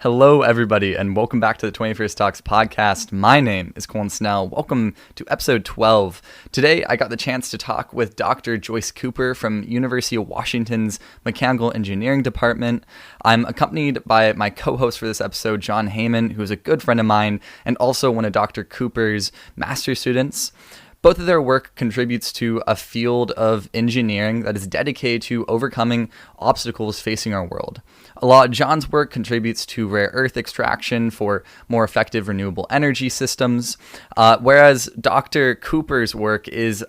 Hello, everybody, and welcome back to the 21st Talks podcast. My name is Colin Snell. Welcome to episode 12. Today, I got the chance to talk with Dr. Joyce Cooper from University of Washington's Mechanical Engineering Department. I'm accompanied by my co-host for this episode, John Hamann, who is a good friend of mine and also one of Dr. Cooper's master's students. Both of their work contributes to a field of engineering that is dedicated to overcoming obstacles facing our world. A lot of John's work contributes to rare earth extraction for more effective renewable energy systems, whereas Dr. Cooper's work is,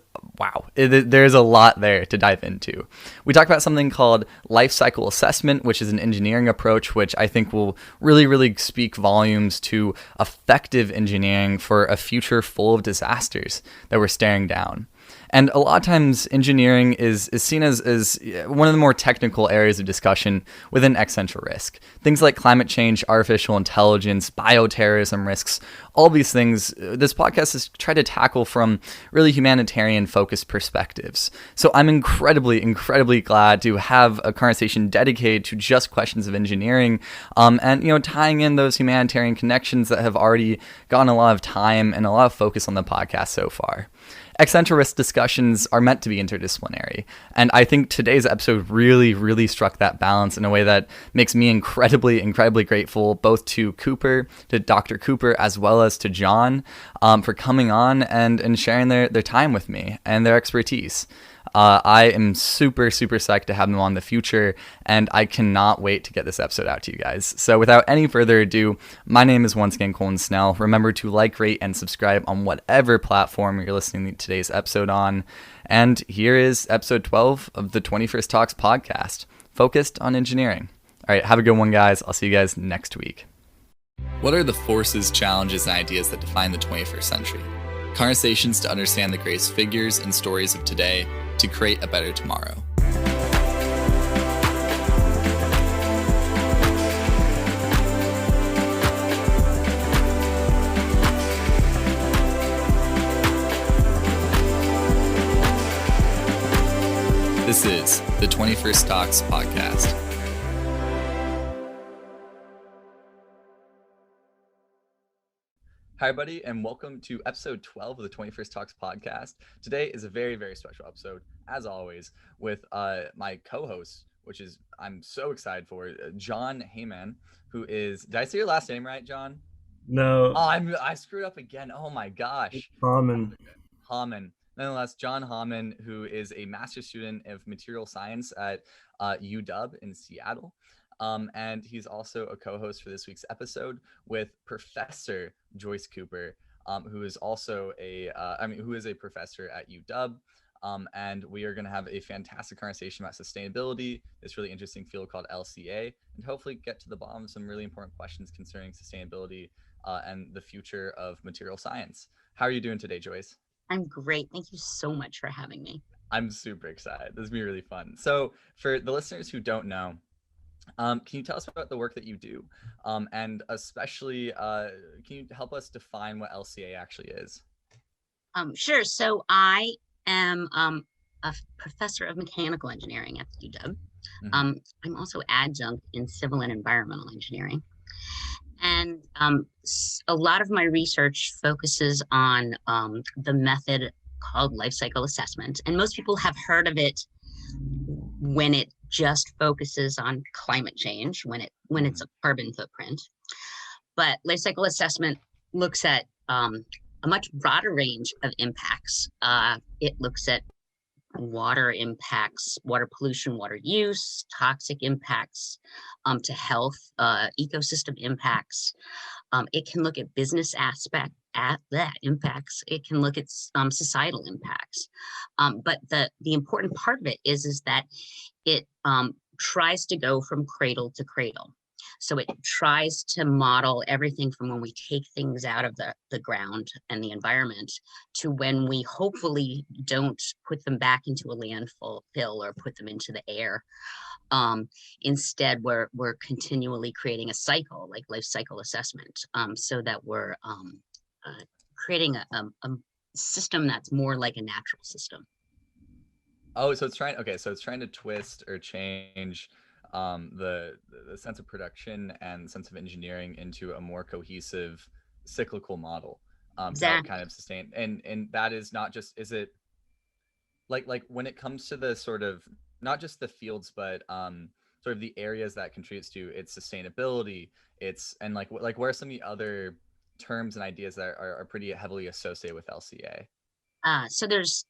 there's a lot there to dive into. We talk about something called life cycle assessment, which is an engineering approach, which I think will really speak volumes to effective engineering for a future full of disasters that we're staring down. And a lot of times engineering is seen as one of the more technical areas of discussion within existential risk. Things like climate change, artificial intelligence, bioterrorism risks, all these things, this podcast has tried to tackle from really humanitarian focused perspectives. So I'm incredibly glad to have a conversation dedicated to just questions of engineering, and tying in those humanitarian connections that have already gotten a lot of time and a lot of focus on the podcast so far. Existential risk discussions are meant to be interdisciplinary, and I think today's episode really struck that balance in a way that makes me incredibly grateful both to Dr. Cooper, as well as to John for coming on and sharing their time with me and their expertise. I am super psyched to have them on in the future, and I cannot wait to get this episode out to you guys. So without any further ado, my name is once again Colin Snell. Remember to like, rate, and subscribe on whatever platform you're listening to today's episode on. And here is episode 12 of the 21st Talks podcast, focused on engineering. All right, have a good one, guys. I'll see you guys next week. What are the forces, challenges, and ideas that define the 21st century? Conversations to understand the greatest figures and stories of today to create a better tomorrow. This is the 21st Talks podcast. Hi, everybody, and welcome to episode 12 of the 21st Talks podcast. Today is a very special episode, as always, with my co-host, which is I'm so excited for, John Hamann, who is, did I say your last name right, John? No. Oh, I screwed up again. Oh my gosh. Hamann. Nonetheless, John Hamann, who is a master's student of material science at UW in Seattle. And he's also a co-host for this week's episode with Professor Joyce Cooper, who is also who is a professor at UW. And we are going to have a fantastic conversation about sustainability, this really interesting field called LCA, and hopefully get to the bottom of some really important questions concerning sustainability and the future of material science. How are you doing today, Joyce? I'm great. Thank you so much for having me. I'm super excited. This is going to be really fun. So for the listeners who don't know, can you tell us about the work that you do? And especially, can you help us define what LCA actually is? Sure. So I am a professor of mechanical engineering at the UW. Mm-hmm. I'm also adjunct in civil and environmental engineering. And a lot of my research focuses on the method called life cycle assessment. And most people have heard of it when it just focuses on climate change, when it's a carbon footprint. But life cycle assessment looks at a much broader range of impacts. It looks at water impacts, water pollution, water use, toxic impacts to health, ecosystem impacts. It can look at business impacts. It can look at societal impacts. But the important part of it is that it tries to go from cradle to cradle. So it tries to model everything from when we take things out of the ground and the environment to when we hopefully don't put them back into a landfill or put them into the air. Instead, we're continually creating a cycle, like life cycle assessment, so that we're creating a system that's more like a natural system. Oh, so it's trying to twist or change the sense of production and sense of engineering into a more cohesive cyclical model, to help Exactly. kind of sustain. And that is not just, is it like when it comes to the sort of, not just the fields, but sort of the areas that contributes to its sustainability, it's, and like what are some of the other terms and ideas that are pretty heavily associated with LCA? So there's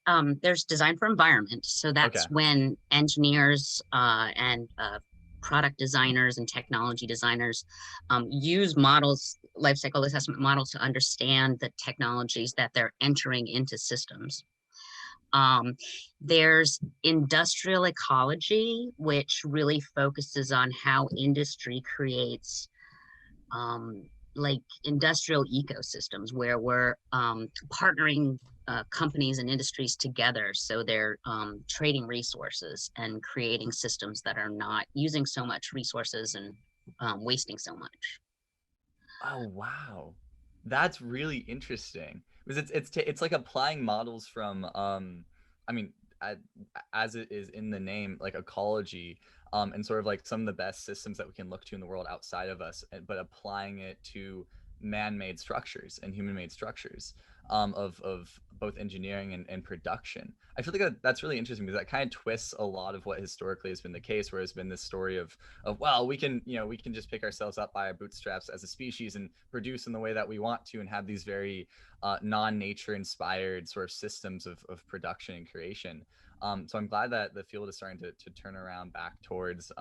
design for environment. So Okay. that's when engineers and product designers and technology designers use models, life cycle assessment models, to understand the technologies that they're entering into systems. Um, there's industrial ecology, which really focuses on how industry creates um, like industrial ecosystems where we're partnering companies and industries together. So they're trading resources and creating systems that are not using so much resources and wasting so much. Oh wow, that's really interesting because it's like applying models from I mean, a- as it is in the name, like ecology, and sort of like some of the best systems that we can look to in the world outside of us, but applying it to man-made structures and human-made structures, of both engineering and production. I feel like that's really interesting because that kind of twists a lot of what historically has been the case, where it's been this story of well, we can, we can just pick ourselves up by our bootstraps as a species and produce in the way that we want to, and have these very non-nature inspired sort of systems of production and creation. So I'm glad that the field is starting to turn around back towards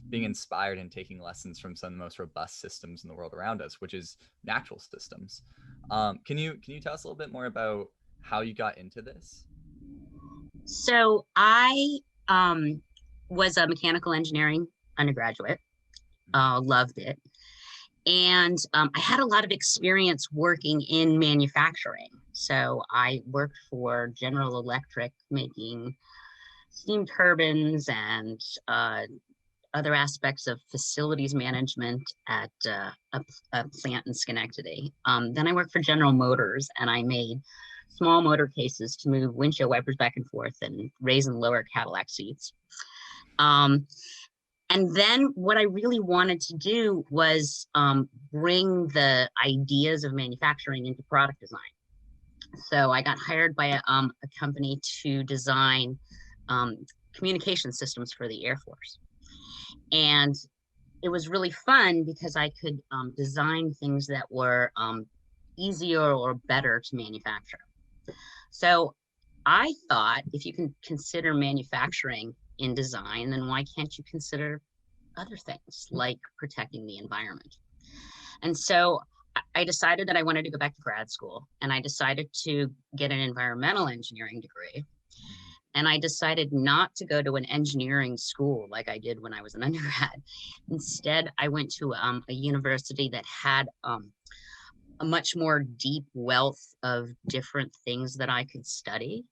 being inspired and taking lessons from some of the most robust systems in the world around us, which is natural systems. Can you tell us a little bit more about how you got into this? So I was a mechanical engineering undergraduate, loved it. And I had a lot of experience working in manufacturing. So I worked for General Electric making steam turbines and other aspects of facilities management at a plant in Schenectady. Then I worked for General Motors and I made small motor cases to move windshield wipers back and forth and raise and lower Cadillac seats. Um, and then what I really wanted to do was bring the ideas of manufacturing into product design. So I got hired by a company to design um, communication systems for the Air Force. And it was really fun because I could design things that were easier or better to manufacture. So I thought if you can consider manufacturing in design, then why can't you consider other things like protecting the environment? And so I decided that I wanted to go back to grad school and I decided to get an environmental engineering degree. And I decided not to go to an engineering school like I did when I was an undergrad. Instead, I went to a university that had a much more deep wealth of different things that I could study.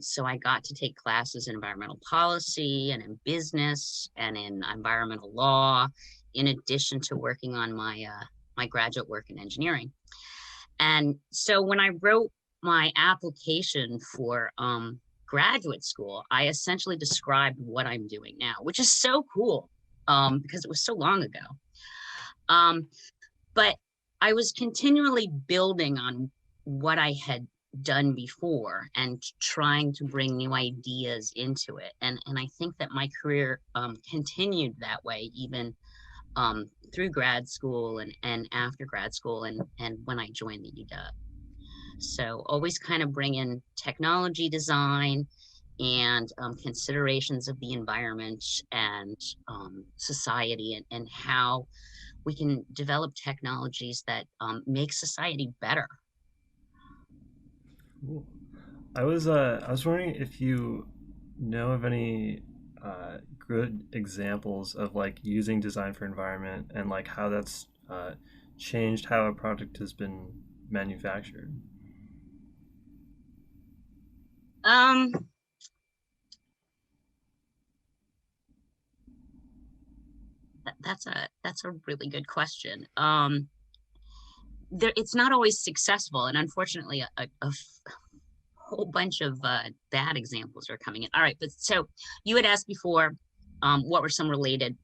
So I got to take classes in environmental policy and in business and in environmental law, in addition to working on my graduate work in engineering. And so when I wrote my application for graduate school, I essentially described what I'm doing now, which is so cool because it was so long ago. But I was continually building on what I had done before and trying to bring new ideas into it. And I think that my career continued that way, even through grad school and after grad school and when I joined the UW. So always kind of bring in technology design and considerations of the environment and society and how we can develop technologies that make society better. Cool. I was wondering if you know of any good examples of like using design for environment and like how that's changed how a product has been manufactured. Um, that's a really good question. It's not always successful, and unfortunately, a whole bunch of bad examples are coming in. All right, but so you had asked before what were some related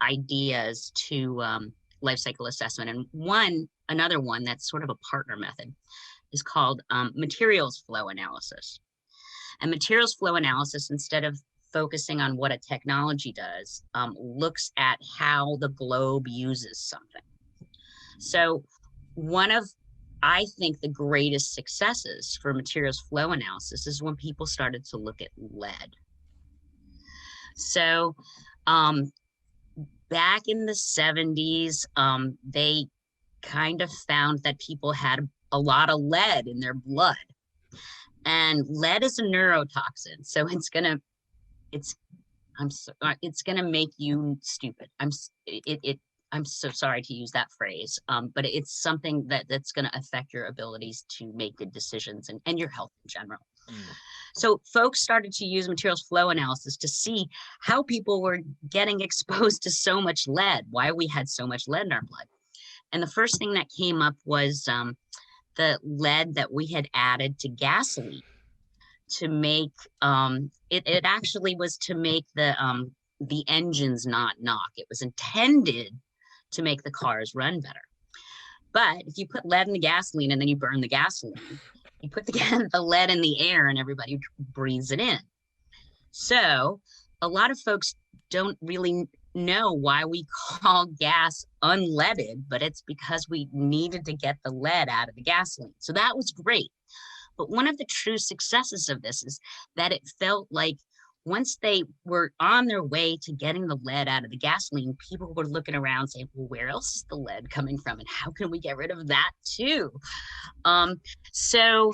ideas to life cycle assessment. And another one that's sort of a partner method is called materials flow analysis. And materials flow analysis, instead of focusing on what a technology does, looks at how the globe uses something. So one of, I think, the greatest successes for materials flow analysis is when people started to look at lead. So back in the 70s, they kind of found that people had a lot of lead in their blood. And lead is a neurotoxin, so it's gonna make you stupid. I'm so sorry to use that phrase, but it's something that's going to affect your abilities to make good decisions and your health in general. So folks started to use materials flow analysis to see how people were getting exposed to so much lead, why we had so much lead in our blood. And the first thing that came up was the lead that we had added to gasoline to make it actually was to make the engines not knock. It was intended to make the cars run better. But if you put lead in the gasoline and then you burn the gasoline, you put the lead in the air and everybody breathes it in. So a lot of folks don't really know why we call gas unleaded, but it's because we needed to get the lead out of the gasoline. So that was great. But one of the true successes of this is that it felt like once they were on their way to getting the lead out of the gasoline, people were looking around saying, well, where else is the lead coming from? And how can we get rid of that too? So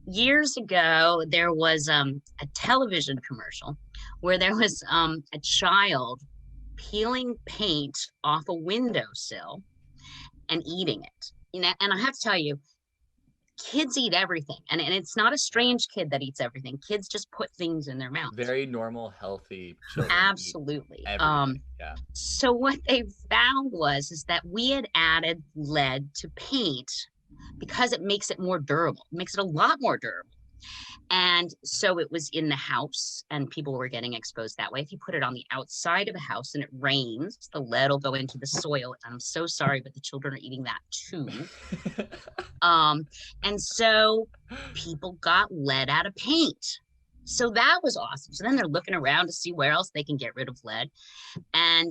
years ago, there was a television commercial where there was a child peeling paint off a windowsill and eating it. And I have to tell you, kids eat everything, and it's not a strange kid that eats everything. Kids just put things in their mouth. Very normal, healthy children. Absolutely. Yeah. So what they found is that we had added lead to paint because it makes it more durable. It makes it a lot more durable. And so it was in the house and people were getting exposed that way. If you put it on the outside of a house and it rains, the lead will go into the soil. And I'm so sorry, but the children are eating that too. And so people got lead out of paint. So that was awesome. So then they're looking around to see where else they can get rid of lead. And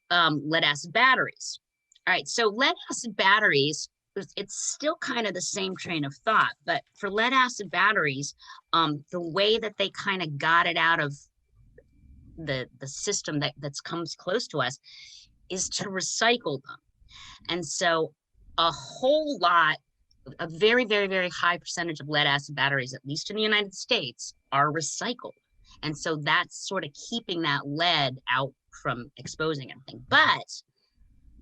lead acid batteries. All right, so lead acid batteries, it's still kind of the same train of thought, but for lead acid batteries, the way that they kind of got it out of the system that comes close to us is to recycle them. And so a very, very, very high percentage of lead acid batteries, at least in the United States, are recycled. And so that's sort of keeping that lead out from exposing everything. But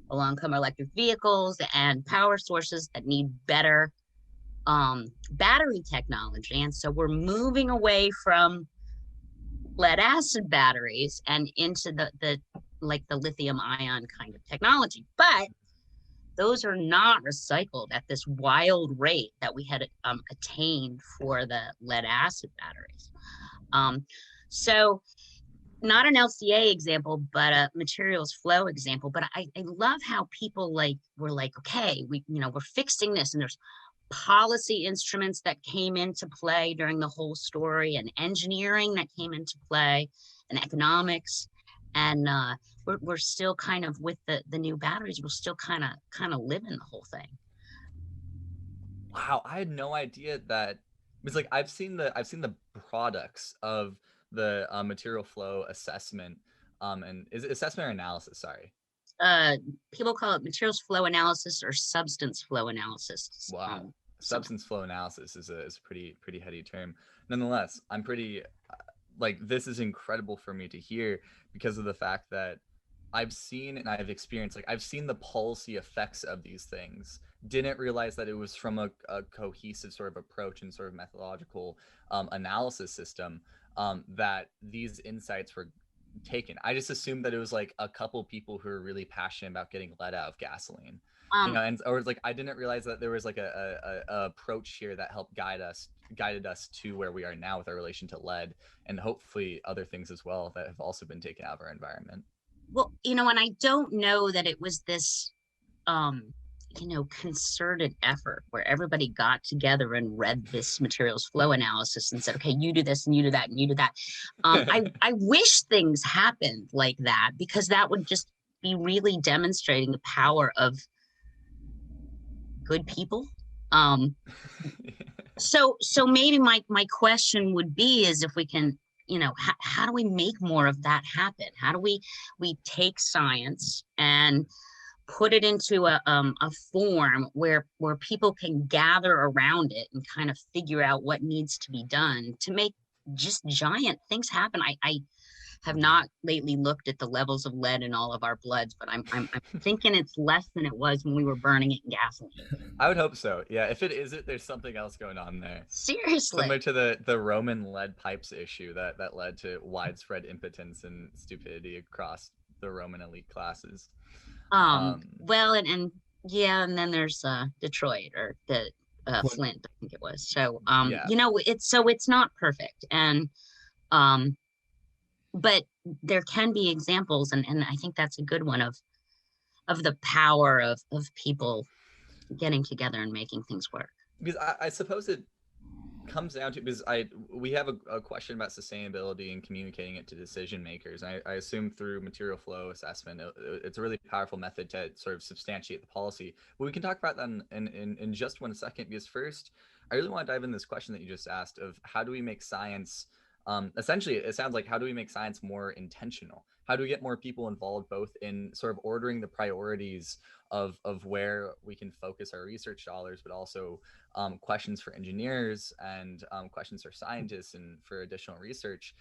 along come electric vehicles and power sources that need better battery technology. And so we're moving away from lead acid batteries and into the lithium ion kind of technology. But those are not recycled at this wild rate that we had attained for the lead acid batteries. So not an LCA example, but a materials flow example. But I love how people were like, okay, we're fixing this, and there's policy instruments that came into play during the whole story, and engineering that came into play, and economics. And we're still kind of with the new batteries, we're still kind of living the whole thing. Wow, I had no idea that. It's like I've seen the products of the material flow assessment, and is it assessment or analysis? Sorry. People call it materials flow analysis or substance flow analysis. Wow, substance flow analysis is a pretty heady term. Nonetheless, I'm pretty this is incredible for me to hear because of the fact that I've seen and I've experienced, I've seen the policy effects of these things. Didn't realize that it was from a cohesive sort of approach and sort of methodological analysis system that these insights were taken. I just assumed that it was a couple people who are really passionate about getting lead out of gasoline. Or I didn't realize that there was a approach here that helped guide us guided us to where we are now with our relation to lead, and hopefully other things as well that have also been taken out of our environment. Well, and I don't know that it was this, concerted effort where everybody got together and read this materials flow analysis and said, okay, you do this and you do that and you do that. I wish things happened like that, because that would just be really demonstrating the power of good people. So maybe my question would be is if we can, how do we make more of that happen? How do we take science and put it into a form where people can gather around it and kind of figure out what needs to be done to make just giant things happen? I have not lately looked at the levels of lead in all of our bloods, but I'm thinking it's less than it was when we were burning it in gasoline. I would hope so. Yeah, if it isn't, there's something else going on there. Seriously. Similar to the Roman lead pipes issue that led to widespread impotence and stupidity across the Roman elite classes. Well, and yeah, and then there's Detroit, or the Flint, I think it was. So Yeah. it's not perfect, and but there can be examples, and I think that's a good one of the power of people getting together and making things work. Because I suppose it comes down to, because we have a question about sustainability and communicating it to decision makers. I assume through material flow assessment, it's a really powerful method to sort of substantiate the policy. But we can talk about that in just 1 second, because first, I really want to dive in this question that you just asked of how do we make science, essentially, it sounds like, how do we make science more intentional? How do we get more people involved, both in sort of ordering the priorities of where we can focus our research dollars, but also questions for engineers and questions for scientists and for additional research,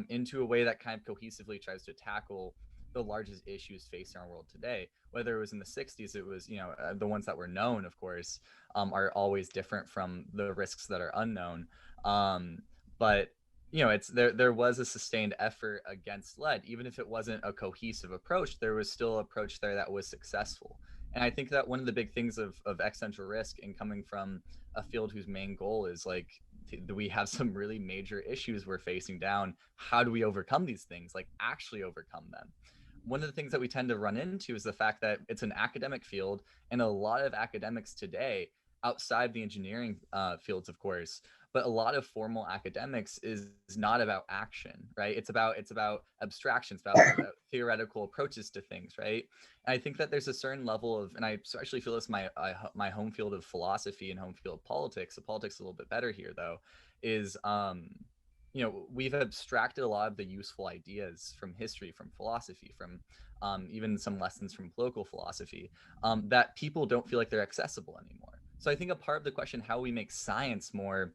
into a way that kind of cohesively tries to tackle the largest issues facing our world today. Whether it was in the 60s, it was, the ones that were known, of course, are always different from the risks that are unknown. But it's there was a sustained effort against lead. Even if it wasn't a cohesive approach, there was still an approach there that was successful. And I think that one of the big things of existential risk, and coming from a field whose main goal is like, we have some really major issues we're facing down. How do we overcome these things? Like, actually overcome them. One of the things that we tend to run into is the fact that it's an academic field, and a lot of academics today, outside the engineering fields, of course, but a lot of formal academics is not about action, right? It's about abstractions, about theoretical approaches to things, right? And I think that there's a certain level of, and I especially feel this my home field of philosophy and home field of politics. The politics is a little bit better here, though, is we've abstracted a lot of the useful ideas from history, from philosophy, from even some lessons from political philosophy, that people don't feel like they're accessible anymore. So I think a part of the question, how we make science more,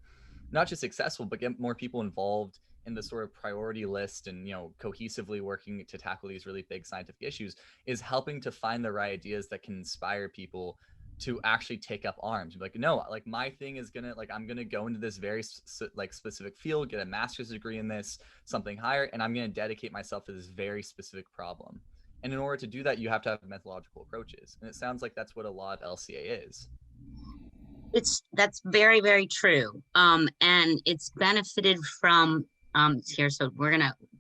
not just accessible, but get more people involved in the sort of priority list and, cohesively working to tackle these really big scientific issues, is helping to find the right ideas that can inspire people to actually take up arms. Like, no, like, my thing is I'm gonna go into this very specific field, get a master's degree in this, something higher, and I'm gonna dedicate myself to this very specific problem. And in order to do that, you have to have methodological approaches. And it sounds like that's what a lot of LCA is. That's very, very true. And it's benefited from here. So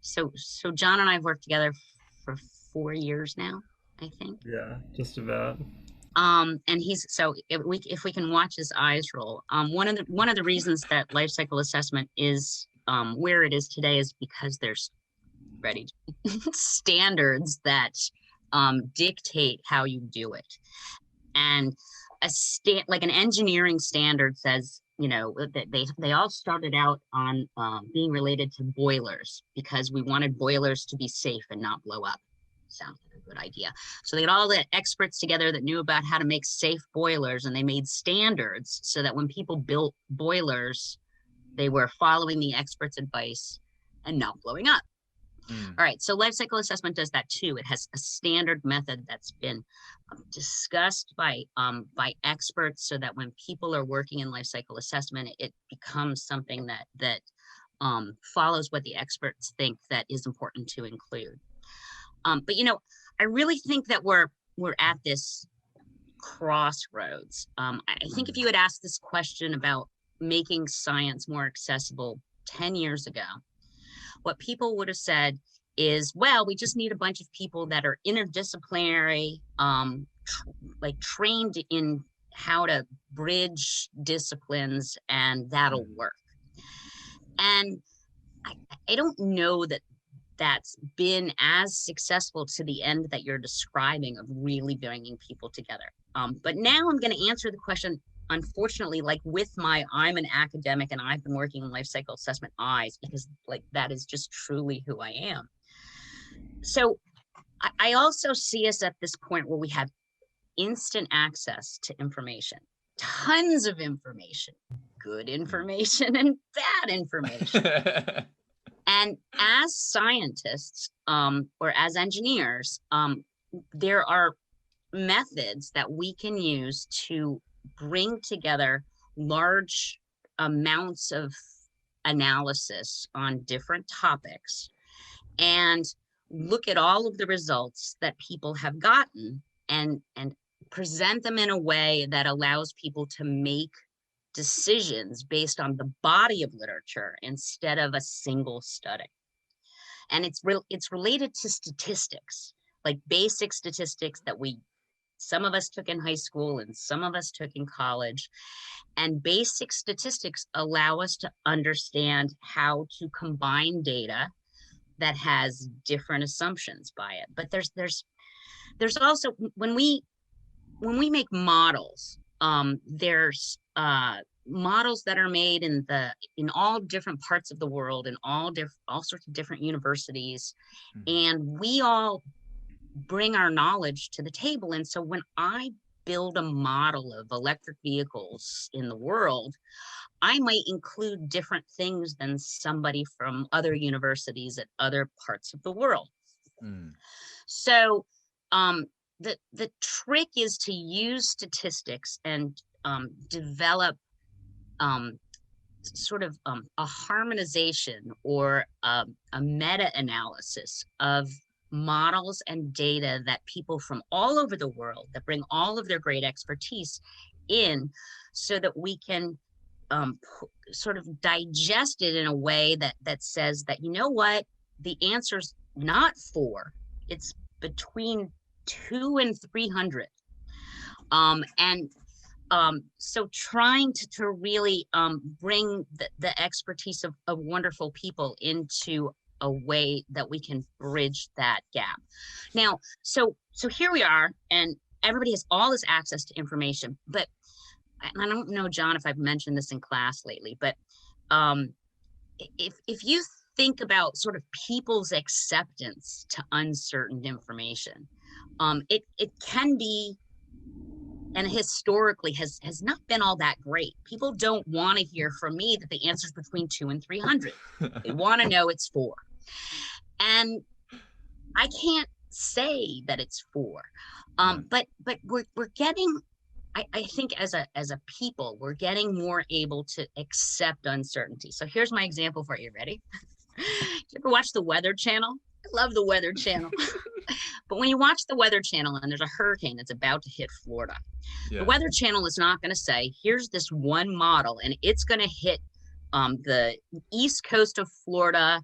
so John and I have worked together for 4 years now, I think. Yeah, just about. And if we can watch his eyes roll, one of the reasons that life cycle assessment is where it is today is because there's standards that dictate how you do it. And like an engineering standard says, that they all started out on being related to boilers, because we wanted boilers to be safe and not blow up. Sounds like a good idea. So they got all the experts together that knew about how to make safe boilers, and they made standards so that when people built boilers, they were following the experts' advice and not blowing up. All right, so life cycle assessment does that too. It has a standard method that's been discussed by experts, so that when people are working in life cycle assessment, it becomes something that follows what the experts think that is important to include. But I really think that we're at this crossroads. I think if you had asked this question about making science more accessible 10 years ago, what people would have said is, well, we just need a bunch of people that are interdisciplinary, like trained in how to bridge disciplines, and that'll work. And I don't know that that's been as successful to the end that you're describing of really bringing people together. But now I'm going to answer the question, unfortunately, like with I'm an academic and I've been working in life cycle assessment eyes, because like that is just truly who I am. So I also see us at this point where we have instant access to information, tons of information, good information and bad information. And as scientists or as engineers, there are methods that we can use to bring together large amounts of analysis on different topics and look at all of the results that people have gotten and present them in a way that allows people to make decisions based on the body of literature instead of a single study. And it's related to statistics, like basic statistics that some of us took in high school and some of us took in college. And basic statistics allow us to understand how to combine data that has different assumptions by it. But there's also, when we make models, there's models that are made in all different parts of the world, in all sorts of different universities, and we all bring our knowledge to the table. And so when I build a model of electric vehicles in the world, I might include different things than somebody from other universities at other parts of the world. So the trick is to use statistics and develop sort of a harmonization or a meta-analysis of models and data that people from all over the world that bring all of their great expertise in, so that we can sort of digest it in a way that says that, you know what, the answer's not 4, it's between 2 and 300. So trying to really bring the expertise of wonderful people into a way that we can bridge that gap. Now, so here we are, and everybody has all this access to information, but I don't know, John, if I've mentioned this in class lately, but if you think about sort of people's acceptance to uncertain information, it can be, and historically has not been all that great. People don't want to hear from me that the answer is between 2 and 300. They want to know it's 4. And I can't say that it's 4. But we're getting, I think as a people, we're getting more able to accept uncertainty. So here's my example for you. Ready? You ever watch the Weather Channel? I love the Weather Channel. But when you watch the Weather Channel and there's a hurricane that's about to hit Florida, the Weather Channel is not going to say, here's this one model and it's going to hit the east coast of Florida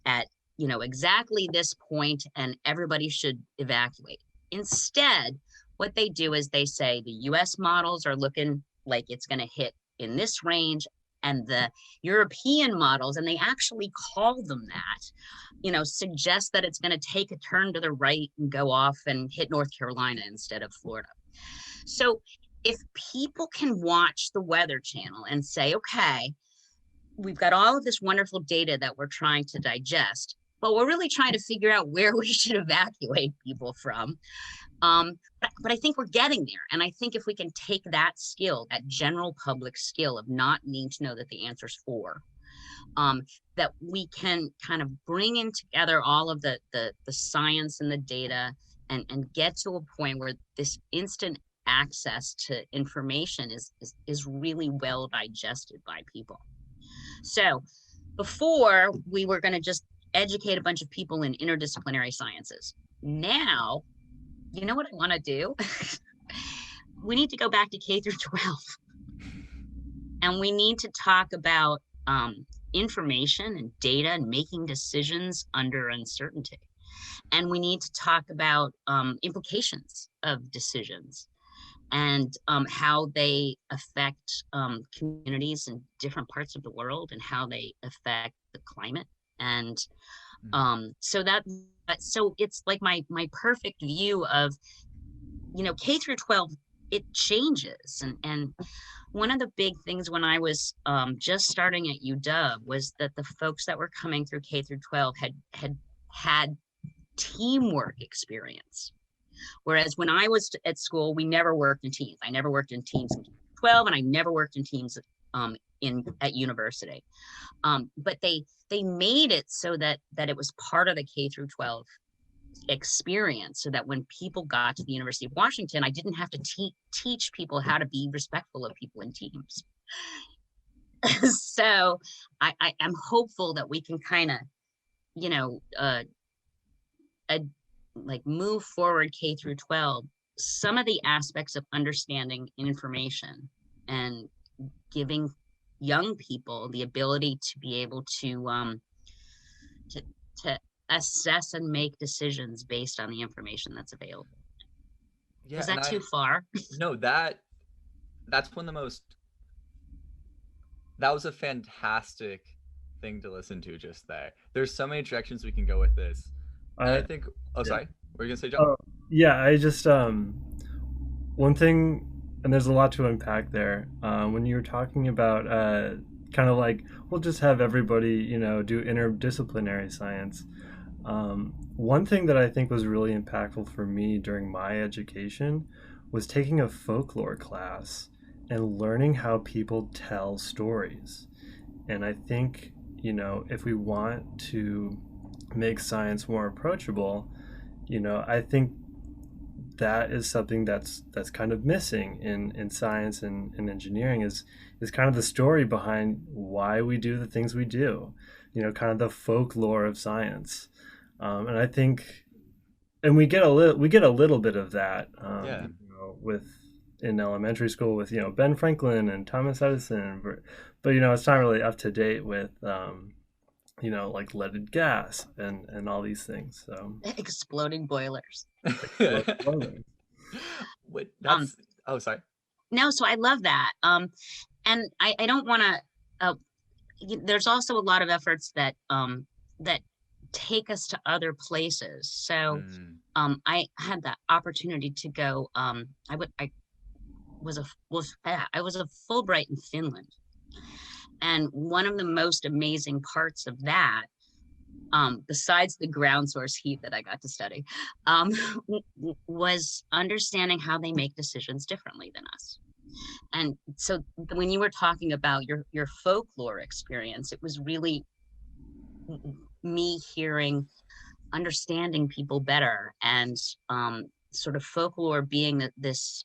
at exactly this point and everybody should evacuate. Instead, what they do is they say the US models are looking like it's going to hit in this range, and the European models, and they actually call them that, suggest that it's going to take a turn to the right and go off and hit North Carolina instead of Florida. So if people can watch the Weather Channel and say, okay, we've got all of this wonderful data that we're trying to digest, but we're really trying to figure out where we should evacuate people from. But I think we're getting there. And I think if we can take that skill, that general public skill of not needing to know that the answer's 4, that we can kind of bring in together all of the science and the data and get to a point where this instant access to information is really well digested by people. So before, we were going to just educate a bunch of people in interdisciplinary sciences. Now, you know what I want to do? We need to go back to K through 12 And we need to talk about information and data and making decisions under uncertainty. And we need to talk about implications of decisions and how they affect communities in different parts of the world and how they affect the climate. And so it's like my perfect view of, K through 12, it changes. And one of the big things when I was just starting at UW was that the folks that were coming through K through 12 had teamwork experience. Whereas when I was at school, we never worked in teams. I never worked in teams in 12, and I never worked in teams at university. But they made it so that it was part of the K through 12 experience, so that when people got to the University of Washington, I didn't have to teach people how to be respectful of people in teams. So I'm hopeful that we can kind of, like move forward K through 12, some of the aspects of understanding information and giving young people the ability to be able to assess and make decisions based on the information that's available. Yeah, is that too far? No, that's one of the most, that was a fantastic thing to listen to just there. There's so many directions we can go with this. I think, sorry, what were you gonna say, John? Yeah, I just one thing, and there's a lot to unpack there. When you were talking about kind of like, we'll just have everybody, do interdisciplinary science. One thing that I think was really impactful for me during my education was taking a folklore class and learning how people tell stories. And I think, if we want to make science more approachable, I think that is something that's kind of missing in science and engineering is kind of the story behind why we do the things we do, kind of the folklore of science. And I think, and we get a little bit of that, with in elementary school with Ben Franklin and Thomas Edison, but it's not really up to date with like leaded gas and all these things. So Exploding boilers. Wait, that's sorry. No, so I love that. And I don't want to. There's also a lot of efforts that that take us to other places. So I had the opportunity to go. I was a Fulbright in Finland, and one of the most amazing parts of that, besides the ground source heat that I got to study, was understanding how they make decisions differently than us. And so when you were talking about your folklore experience, it was really me understanding people better, and sort of folklore being this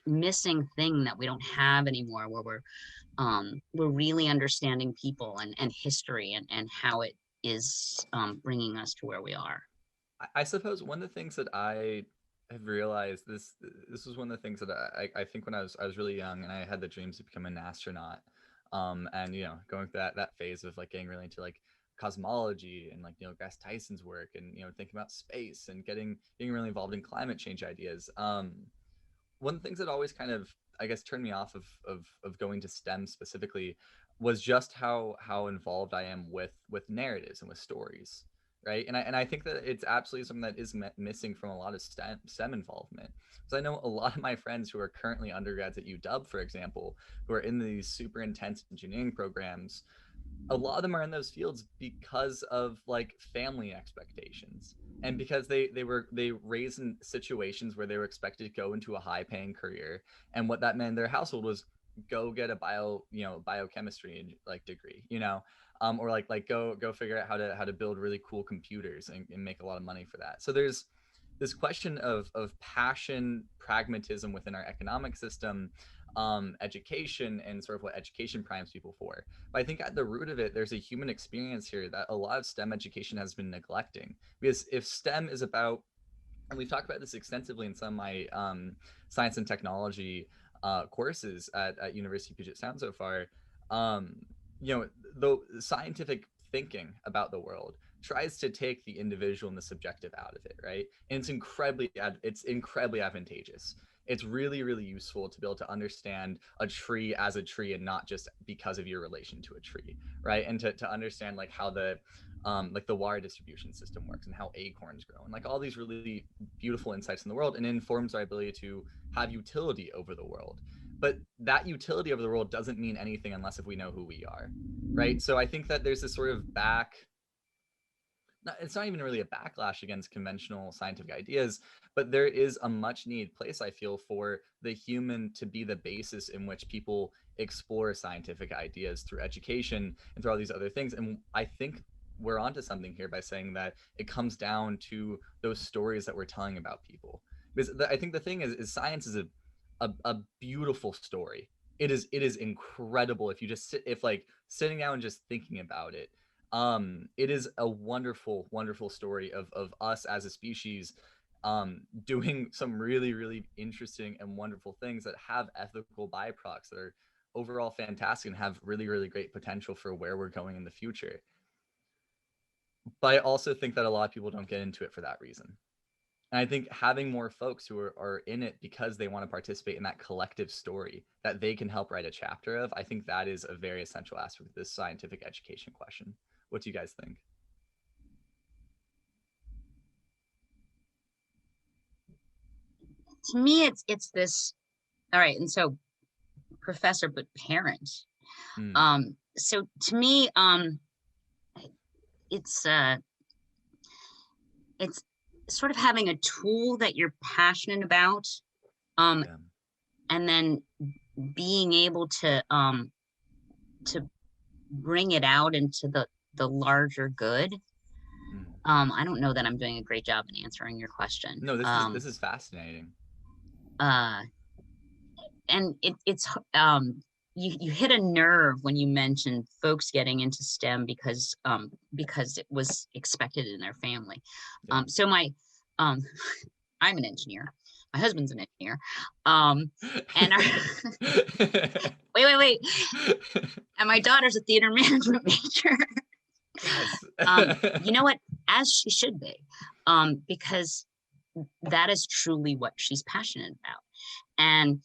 missing thing that we don't have anymore, where we're really understanding people and history and how it is bringing us to where we are. I suppose one of the things that I have realized, this was one of the things that I think when I was really young and I had the dreams to become an astronaut, and going through that phase of like getting really into like cosmology and like Neil deGrasse Tyson's work and thinking about space and getting really involved in climate change ideas. One of the things that always kind of, I guess, turned me off of going to STEM specifically was just how involved I am with narratives and with stories, right? And I think that it's absolutely something that is missing from a lot of STEM involvement. So I know a lot of my friends who are currently undergrads at UW, for example, who are in these super intense engineering programs. A lot of them are in those fields because of like family expectations, and because they raised in situations where they were expected to go into a high paying career, and what that meant in their household was go get a biochemistry like degree, or like go figure out how to build really cool computers and make a lot of money for that. So there's this question of passion, pragmatism within our economic system, education, and sort of what education primes people for. But I think at the root of it, there's a human experience here that a lot of STEM education has been neglecting. Because if STEM is about, and we've talked about this extensively in some of my science and technology courses at University of Puget Sound so far, you know, the scientific thinking about the world tries to take the individual and the subjective out of it, right? And it's incredibly advantageous. It's really, really useful to be able to understand a tree as a tree and not just because of your relation to a tree, right? And to understand like how the water distribution system works and how acorns grow and like all these really beautiful insights in the world, and it informs our ability to have utility over the world. But that utility over the world doesn't mean anything unless if we know who we are, right? So I think that there's this sort of it's not even really a backlash against conventional scientific ideas, but there is a much needed place, I feel, for the human to be the basis in which people explore scientific ideas through education and through all these other things. And I think we're onto something here by saying that it comes down to those stories that we're telling about people. Because I think the thing is science is a beautiful story. It is incredible if you just sitting down and just thinking about it. It is a wonderful, wonderful story of us as a species doing some really, really interesting and wonderful things that have ethical byproducts that are overall fantastic and have really, really great potential for where we're going in the future. But I also think that a lot of people don't get into it for that reason. And I think having more folks who are in it because they want to participate in that collective story that they can help write a chapter of, I think that is a very essential aspect of this scientific education question. What do you guys think? To me, it's this. All right, and so professor, but parent. So to me, it's sort of having a tool that you're passionate about, and then being able to bring it out into the larger good. I don't know that I'm doing a great job in answering your question. No, this is fascinating. And it's you hit a nerve when you mentioned folks getting into STEM because it was expected in their family. Yeah. So I'm an engineer. My husband's an engineer. And wait. And my daughter's a theater management major. You know what? As she should be, because that is truly what she's passionate about. And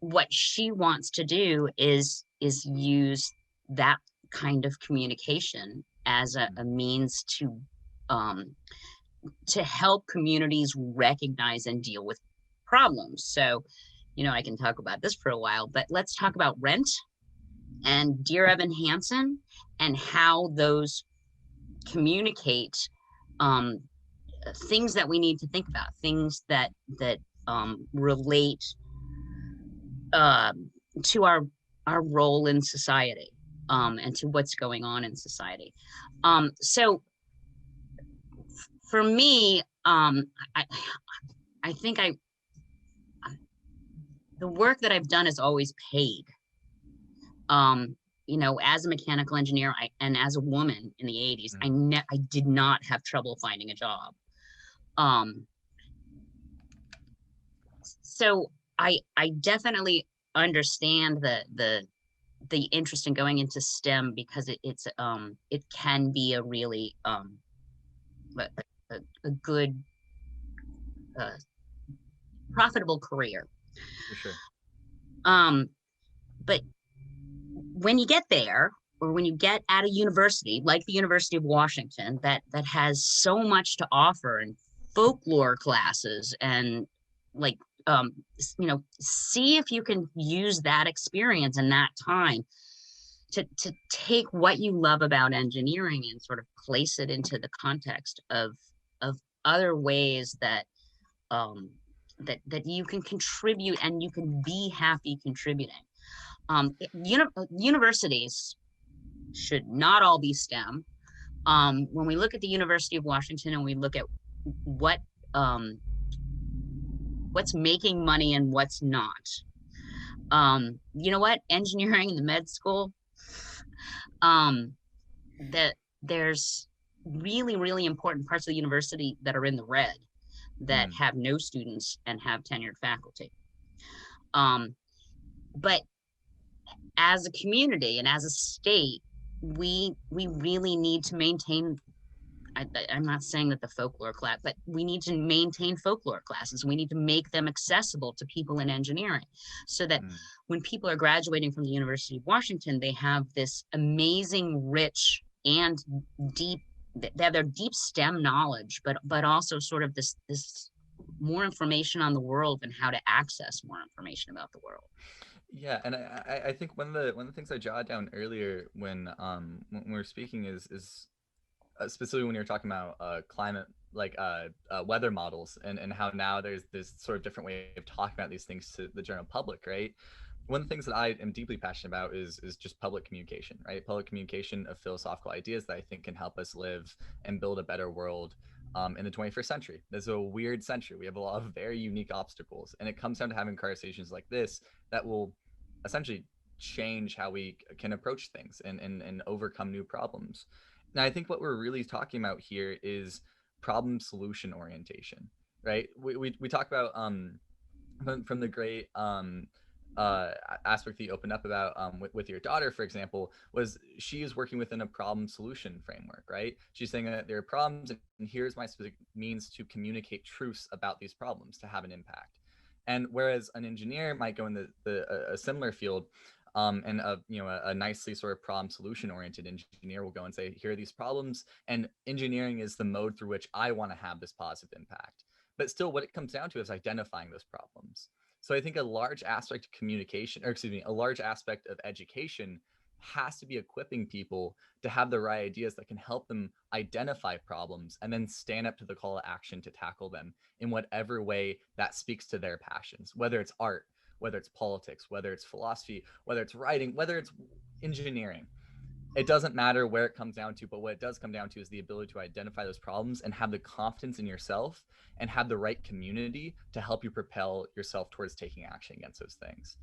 what she wants to do is use that kind of communication as a means to help communities recognize and deal with problems. So, I can talk about this for a while, but let's talk about Rent and Dear Evan Hansen and how those communicate things that we need to think about, things that relate to our role in society, and to what's going on in society. So for me, I think the work that I've done is always paid. As a mechanical engineer, and as a woman in the 80s, I did not have trouble finding a job. So I definitely understand the interest in going into STEM because it can be a really a good profitable career. For sure. But when you get there, or when you get at a university like the University of Washington that has so much to offer, and folklore classes, and see if you can use that experience and that time to take what you love about engineering and sort of place it into the context of other ways that you can contribute and you can be happy contributing. Universities should not all be STEM. When we look at the University of Washington and we look at what's making money and what's not, engineering in the med school, that there's really, really important parts of the university that are in the red, that have no students and have tenured faculty. Um, but as a community and as a state, we really need to maintain. I'm not saying that the folklore class, but we need to maintain folklore classes. We need to make them accessible to people in engineering so that when people are graduating from the University of Washington, they have this amazing, rich, and deep, they have their deep STEM knowledge, but also sort of this more information on the world and how to access more information about the world. Yeah, and I think one of the things I jotted down earlier when we were speaking is specifically when you're talking about climate, like weather models, and how now there's this sort of different way of talking about these things to the general public, right? One of the things that I am deeply passionate about is just public communication, right? Public communication of philosophical ideas that I think can help us live and build a better world in the 21st century. This is a weird century. We have a lot of very unique obstacles, and it comes down to having conversations like this that will essentially change how we can approach things and overcome new problems. Now, I think what we're really talking about here is problem solution orientation, right? We talk about from the great aspect that you opened up about with your daughter, for example, was she is working within a problem solution framework, right? She's saying that there are problems, and here's my specific means to communicate truths about these problems to have an impact. And whereas an engineer might go in a similar field, and a nicely sort of problem solution oriented engineer will go and say, here are these problems, and engineering is the mode through which I want to have this positive impact. But still, what it comes down to is identifying those problems. So I think a large aspect of communication, or excuse me, a large aspect of education has to be equipping people to have the right ideas that can help them identify problems and then stand up to the call to action to tackle them in whatever way that speaks to their passions, whether it's art, whether it's politics, whether it's philosophy, whether it's writing, whether it's engineering. It doesn't matter where it comes down to, but what it does come down to is the ability to identify those problems and have the confidence in yourself and have the right community to help you propel yourself towards taking action against those things.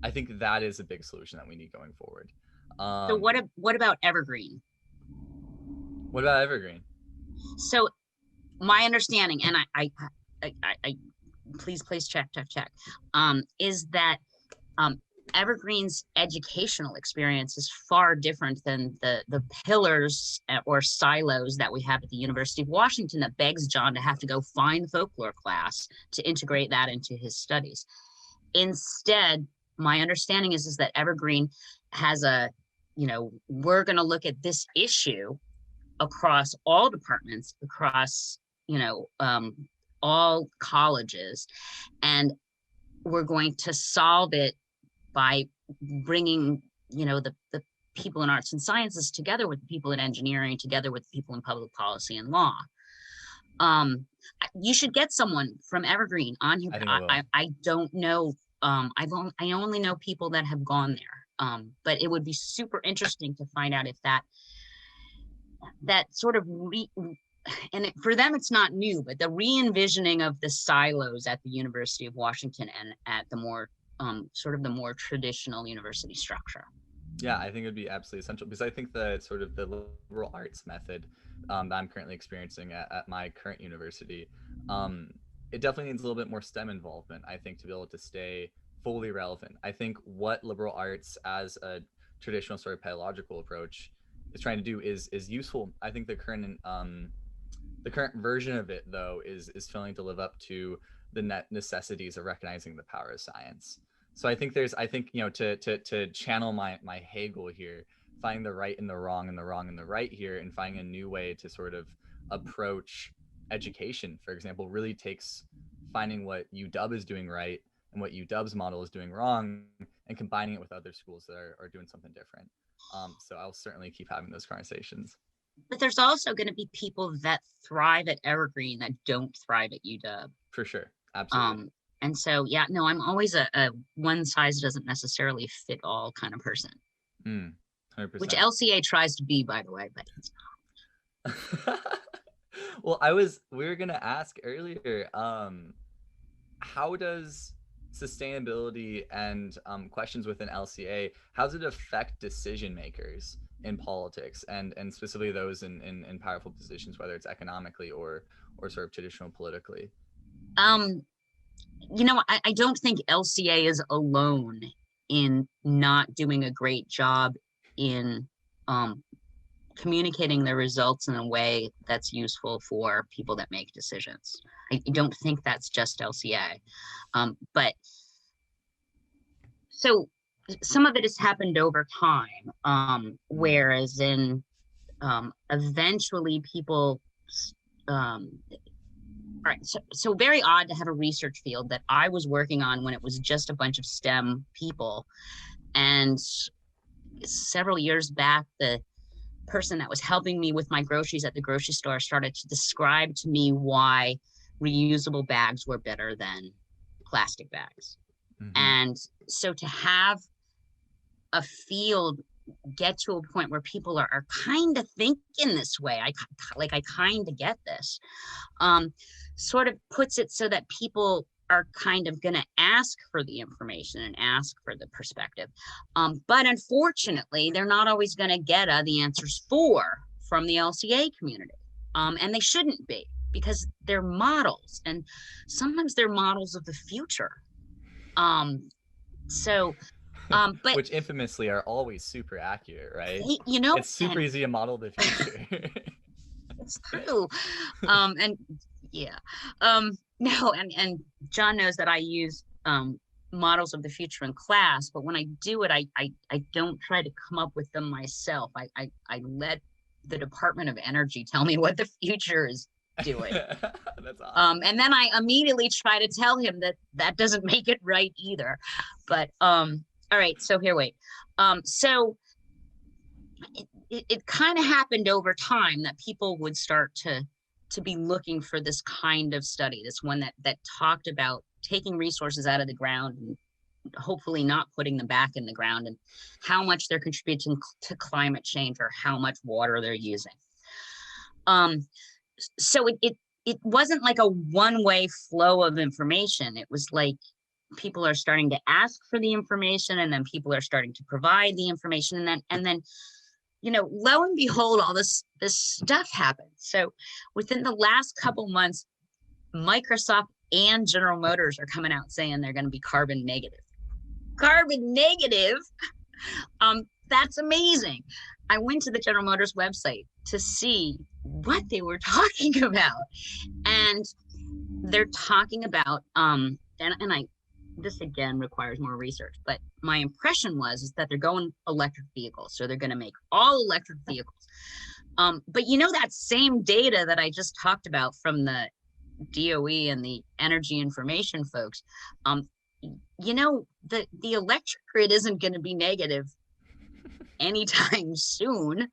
I think that is a big solution that we need going forward. So what about Evergreen? What about Evergreen? So my understanding, and I please check, is that Evergreen's educational experience is far different than the pillars or silos that we have at the University of Washington that begs John to have to go find folklore class to integrate that into his studies. Instead, my understanding is that Evergreen has we're going to look at this issue across all departments, across, all colleges, and we're going to solve it by bringing, the people in arts and sciences together with the people in engineering, together with the people in public policy and law. You should get someone from Evergreen on here. I don't know. I only know people that have gone there. But it would be super interesting to find out if that sort of for them it's not new, but the re-envisioning of the silos at the University of Washington and at the more sort of the more traditional university structure. Yeah, I think it would be absolutely essential, because I think that sort of the liberal arts method that I'm currently experiencing at my current university, it definitely needs a little bit more STEM involvement, I think, to be able to stay fully relevant. I think what liberal arts as a traditional sort of pedagogical approach is trying to do is useful. I think the current version of it, though, is failing to live up to the necessities of recognizing the power of science. So I think to channel my Hegel here, finding the right and the wrong and the wrong and the right here, and finding a new way to sort of approach education, for example, really takes finding what UW is doing right and what UW's model is doing wrong, and combining it with other schools that are doing something different. So I'll certainly keep having those conversations. But there's also going to be people that thrive at Evergreen that don't thrive at UW. For sure. Absolutely. And so, yeah, no, I'm always a one size doesn't necessarily fit all kind of person. 100%. Which LCA tries to be, by the way, but it's not. Well, we were going to ask earlier, how does sustainability and questions within LCA, how does it affect decision makers in politics and specifically those in powerful positions, whether it's economically or sort of traditional politically? I don't think LCA is alone in not doing a great job in communicating the results in a way that's useful for people that make decisions. I don't think that's just LCA. But so some of it has happened over time, whereas in eventually people, all right, so very odd to have a research field that I was working on when it was just a bunch of STEM people. And several years back, the person that was helping me with my groceries at the grocery store started to describe to me why reusable bags were better than plastic bags. And so to have a field get to a point where people are kind of thinking this way, I kind of get this, sort of puts it so that people are kind of going to ask for the information and ask for the perspective. But unfortunately, they're not always going to get the answers from the LCA community. And they shouldn't be, because they're models, and sometimes they're models of the future. But which infamously are always super accurate, right? It's super easy to model the future. It's true. And yeah. No, and John knows that I use models of the future in class, but when I do it, I don't try to come up with them myself. I let the Department of Energy tell me what the future is doing. That's awesome. And then I immediately try to tell him that doesn't make it right either. But all right, so here, wait. So it kind of happened over time that people would start to be looking for this kind of study, this one that talked about taking resources out of the ground and hopefully not putting them back in the ground, and how much they're contributing to climate change or how much water they're using. So it wasn't like a one-way flow of information. It was like people are starting to ask for the information, and then people are starting to provide the information, and then lo and behold, all this stuff happened. So within the last couple months, Microsoft and General Motors are coming out saying they're going to be carbon negative. Carbon negative? That's amazing. I went to the General Motors website to see what they were talking about. And they're talking about, this again requires more research, but my impression is that they're going electric vehicles. So they're going to make all electric vehicles. But that same data that I just talked about from the DOE and the energy information folks, the electric grid isn't going to be negative anytime soon.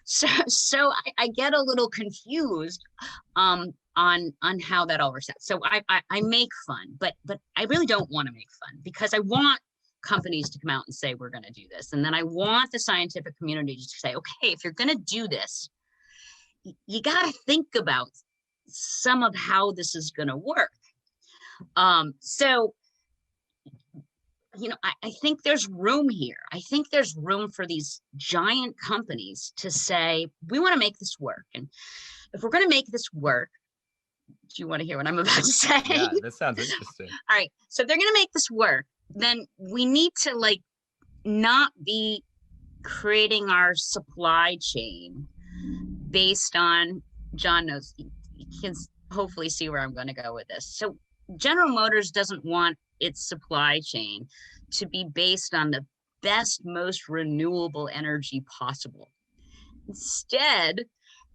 So I get a little confused on how that all works out. So I make fun, but I really don't want to make fun, because I want companies to come out and say, we're going to do this. And then I want the scientific community to say, okay, if you're going to do this, you got to think about some of how this is going to work. So I think there's room here. I think there's room for these giant companies to say, we want to make this work. And if we're going to make this work, do you want to hear what I'm about to say? Yeah, this sounds interesting. All right. So if they're going to make this work, then we need to not be creating our supply chain based on, John knows, you can hopefully see where I'm going to go with this. So General Motors doesn't want its supply chain to be based on the best, most renewable energy possible. Instead,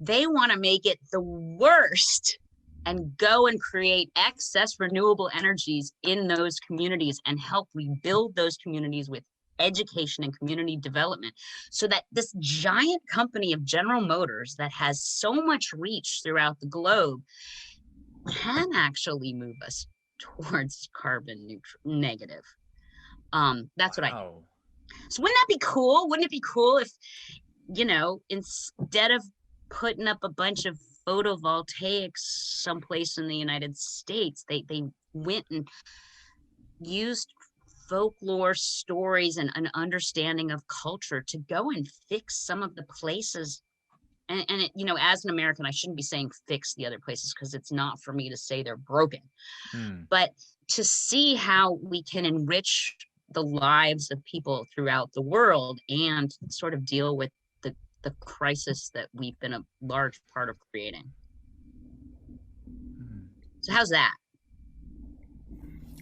they want to make it the worst and go and create excess renewable energies in those communities and help rebuild those communities with education and community development, so that this giant company of General Motors that has so much reach throughout the globe can actually move us towards carbon negative. That's what So wouldn't that be cool? Wouldn't it be cool if, instead of putting up a bunch of photovoltaics someplace in the United States, they went and used folklore stories and an understanding of culture to go and fix some of the places and it, as an American, I shouldn't be saying fix the other places, because it's not for me to say they're broken, but to see how we can enrich the lives of people throughout the world and sort of deal with the crisis that we've been a large part of creating. So how's that?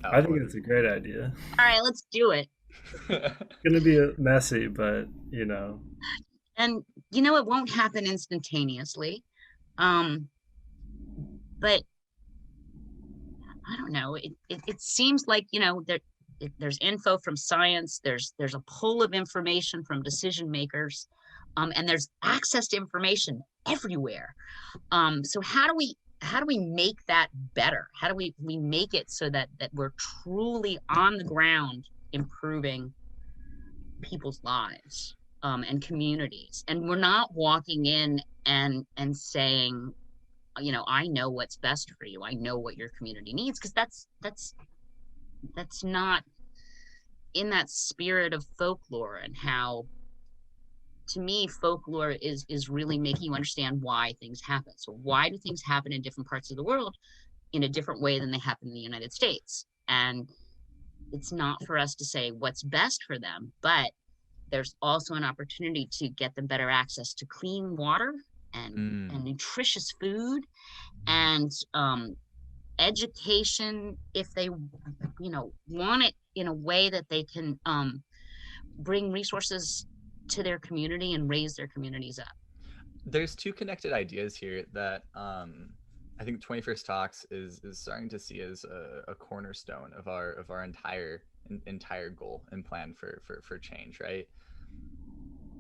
I think it's a great idea. All right, let's do it. It's gonna be messy, but And it won't happen instantaneously. But I don't know. It seems like, there's info from science, there's a pull of information from decision makers, and there's access to information everywhere. So how do we make that better? How do we make it so that we're truly on the ground improving people's lives and communities, and we're not walking in and saying, I know what's best for you, I know what your community needs, because that's not in that spirit of folklore. And how, to me, folklore is really making you understand why things happen. So why do things happen in different parts of the world in a different way than they happen in the United States? And it's not for us to say what's best for them, but there's also an opportunity to get them better access to clean water and nutritious food, and education, if they want it in a way that they can bring resources to their community and raise their communities up. There's two connected ideas here that I think 21st Talks is starting to see as a cornerstone of our entire goal and plan for change, right?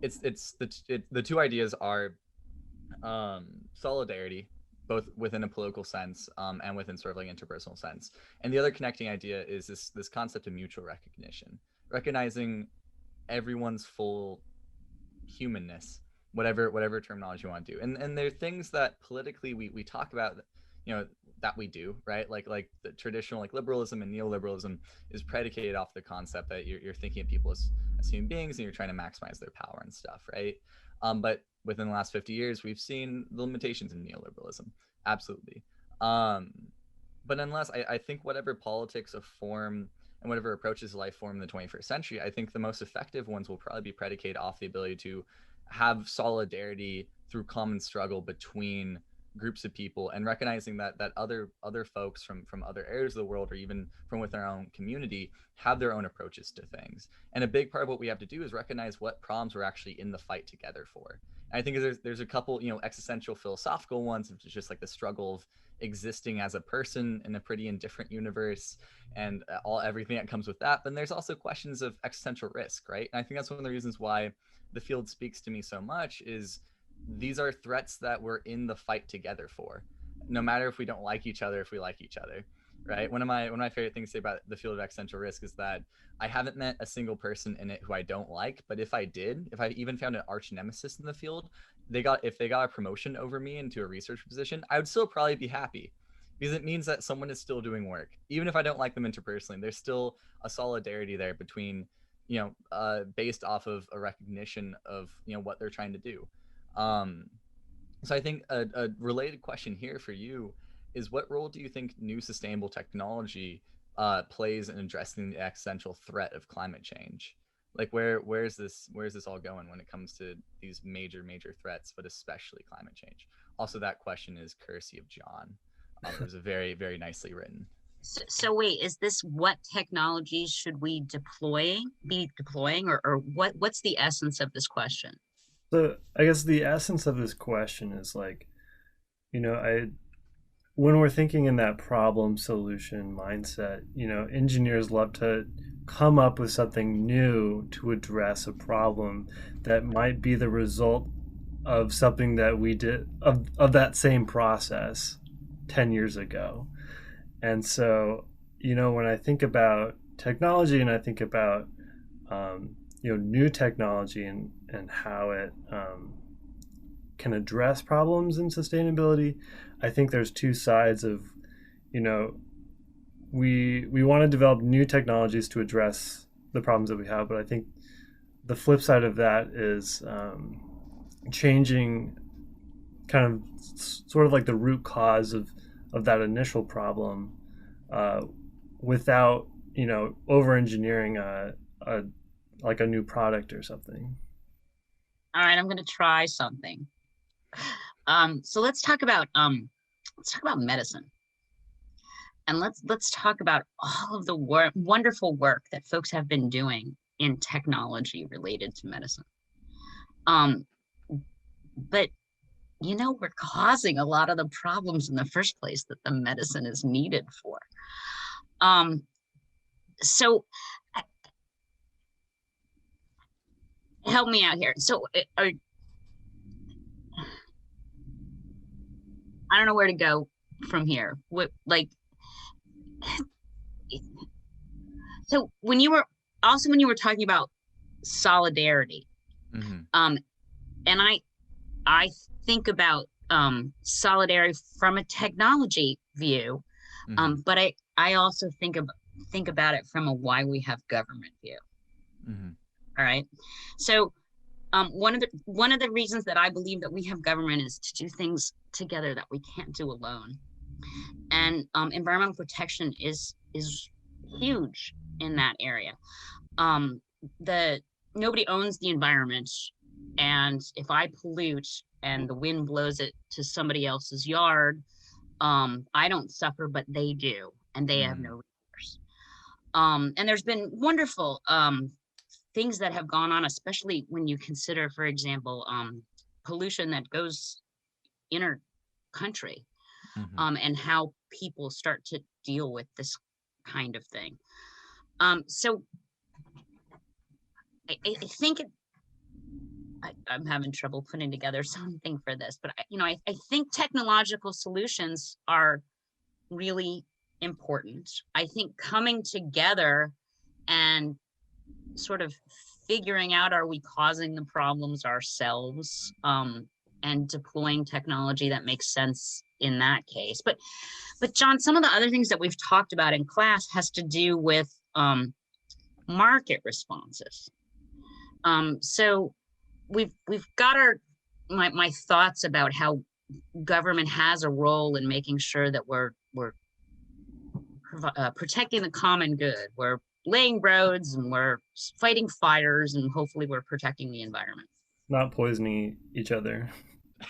It's the two ideas are solidarity, both within a political sense and within sort of like interpersonal sense. And the other connecting idea is this concept of mutual recognition, recognizing everyone's full humanness, whatever terminology you want to do. And there are things that politically we talk about, that we do, right? Like the traditional liberalism and neoliberalism is predicated off the concept that you're thinking of people as human beings and you're trying to maximize their power and stuff, right? But within the last 50 years, we've seen the limitations in neoliberalism. Absolutely. But nonetheless, I think whatever politics of form and whatever approaches life form in the 21st century, I think the most effective ones will probably be predicated off the ability to have solidarity through common struggle between groups of people, and recognizing that other folks from other areas of the world, or even from within our own community, have their own approaches to things. And a big part of what we have to do is recognize what problems we're actually in the fight together for. And I think there's a couple existential philosophical ones, which is just like the struggle of existing as a person in a pretty indifferent universe and everything that comes with that. But there's also questions of existential risk, right? And I think that's one of the reasons why the field speaks to me so much, is these are threats that we're in the fight together for, no matter if we don't like each other, if we like each other, right? One of my favorite things to say about the field of existential risk is that I haven't met a single person in it who I don't like, but if I even found an arch nemesis in the field, if they got a promotion over me into a research position, I would still probably be happy, because it means that someone is still doing work. Even if I don't like them interpersonally, there's still a solidarity there between, based off of a recognition of, what they're trying to do. So I think a related question here for you is, what role do you think new sustainable technology plays in addressing the existential threat of climate change? Like where's this all going when it comes to these major threats, but especially climate change? Also, that question is courtesy of John. It was very, very nicely written. So wait, is this what technologies should we be deploying, or what's the essence of this question? So I guess the essence of this question is when we're thinking in that problem solution mindset, engineers love to come up with something new to address a problem that might be the result of something that we did of that same process 10 years ago. And so, when I think about technology and I think about new technology and how it can address problems in sustainability, I think there's two sides of, we want to develop new technologies to address the problems that we have, but I think the flip side of that is changing kind of sort of like the root cause of that initial problem, uh, without over engineering a like a new product or something. All right, I'm going to try something. So let's talk about medicine, and let's talk about all of the wonderful work that folks have been doing in technology related to medicine. But we're causing a lot of the problems in the first place that the medicine is needed for. So help me out here. So I don't know where to go from here. So when you were talking about solidarity, Mm-hmm. And I think about solidarity from a technology view, Mm-hmm. but I also think about it from a why we have government view. Mm-hmm. All right. So one of the reasons that I believe that we have government is to do things together that we can't do alone. And environmental protection is huge in that area. The Nobody owns the environment, and if I pollute and the wind blows it to somebody else's yard, I don't suffer, but they do, and they have no recourse. And there's been wonderful things that have gone on, especially when you consider, for example, pollution that goes inter country, Mm-hmm. and how people start to deal with this kind of thing. So I think I'm having trouble putting together something for this, but I think technological solutions are really important. I think coming together and sort of figuring out, are we causing the problems ourselves, and deploying technology that makes sense in that case. But John, some of the other things that we've talked about in class has to do with market responses. So we've got my thoughts about how government has a role in making sure that we're protecting the common good. We're laying roads and we're fighting fires, and hopefully we're protecting the environment. Not poisoning each other.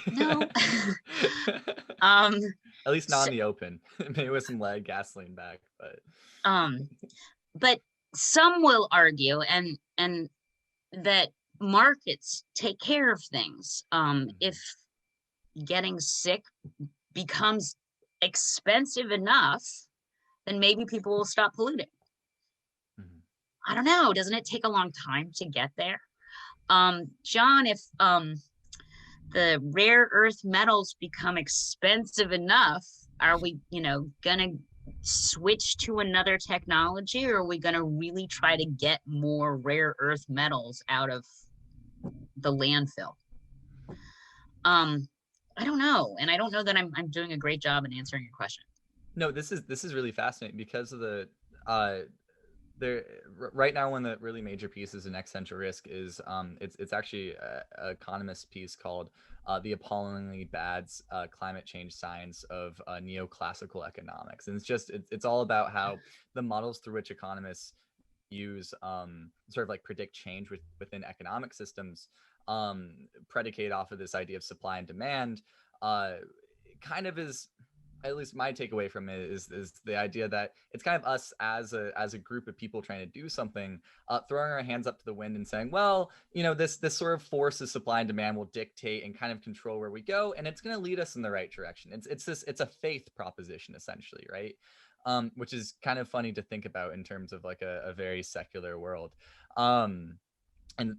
No. At least not so, in the open. Maybe with some lead gasoline back, but but some will argue and that markets take care of things. If getting sick becomes expensive enough, then maybe people will stop polluting. Mm-hmm. I don't know. Doesn't it take a long time to get there? John, if the rare earth metals become expensive enough, are we, gonna switch to another technology, or are we gonna really try to get more rare earth metals out of the landfill? I don't know, and I don't know that I'm doing a great job in answering your question. No, this is really fascinating because of the there right now one of the really major pieces in existential risk is it's actually an economist piece called the appallingly bad climate change science of neoclassical economics, and it's all about how the models through which economists use sort of like predict change within economic systems predicate off of this idea of supply and demand. Kind of is, at least my takeaway from it is the idea that it's kind of us as a group of people trying to do something, throwing our hands up to the wind and saying, well, this sort of force of supply and demand will dictate and kind of control where we go, and it's going to lead us in the right direction. It's a faith proposition essentially, right? Which is kind of funny to think about in terms of like a very secular world, and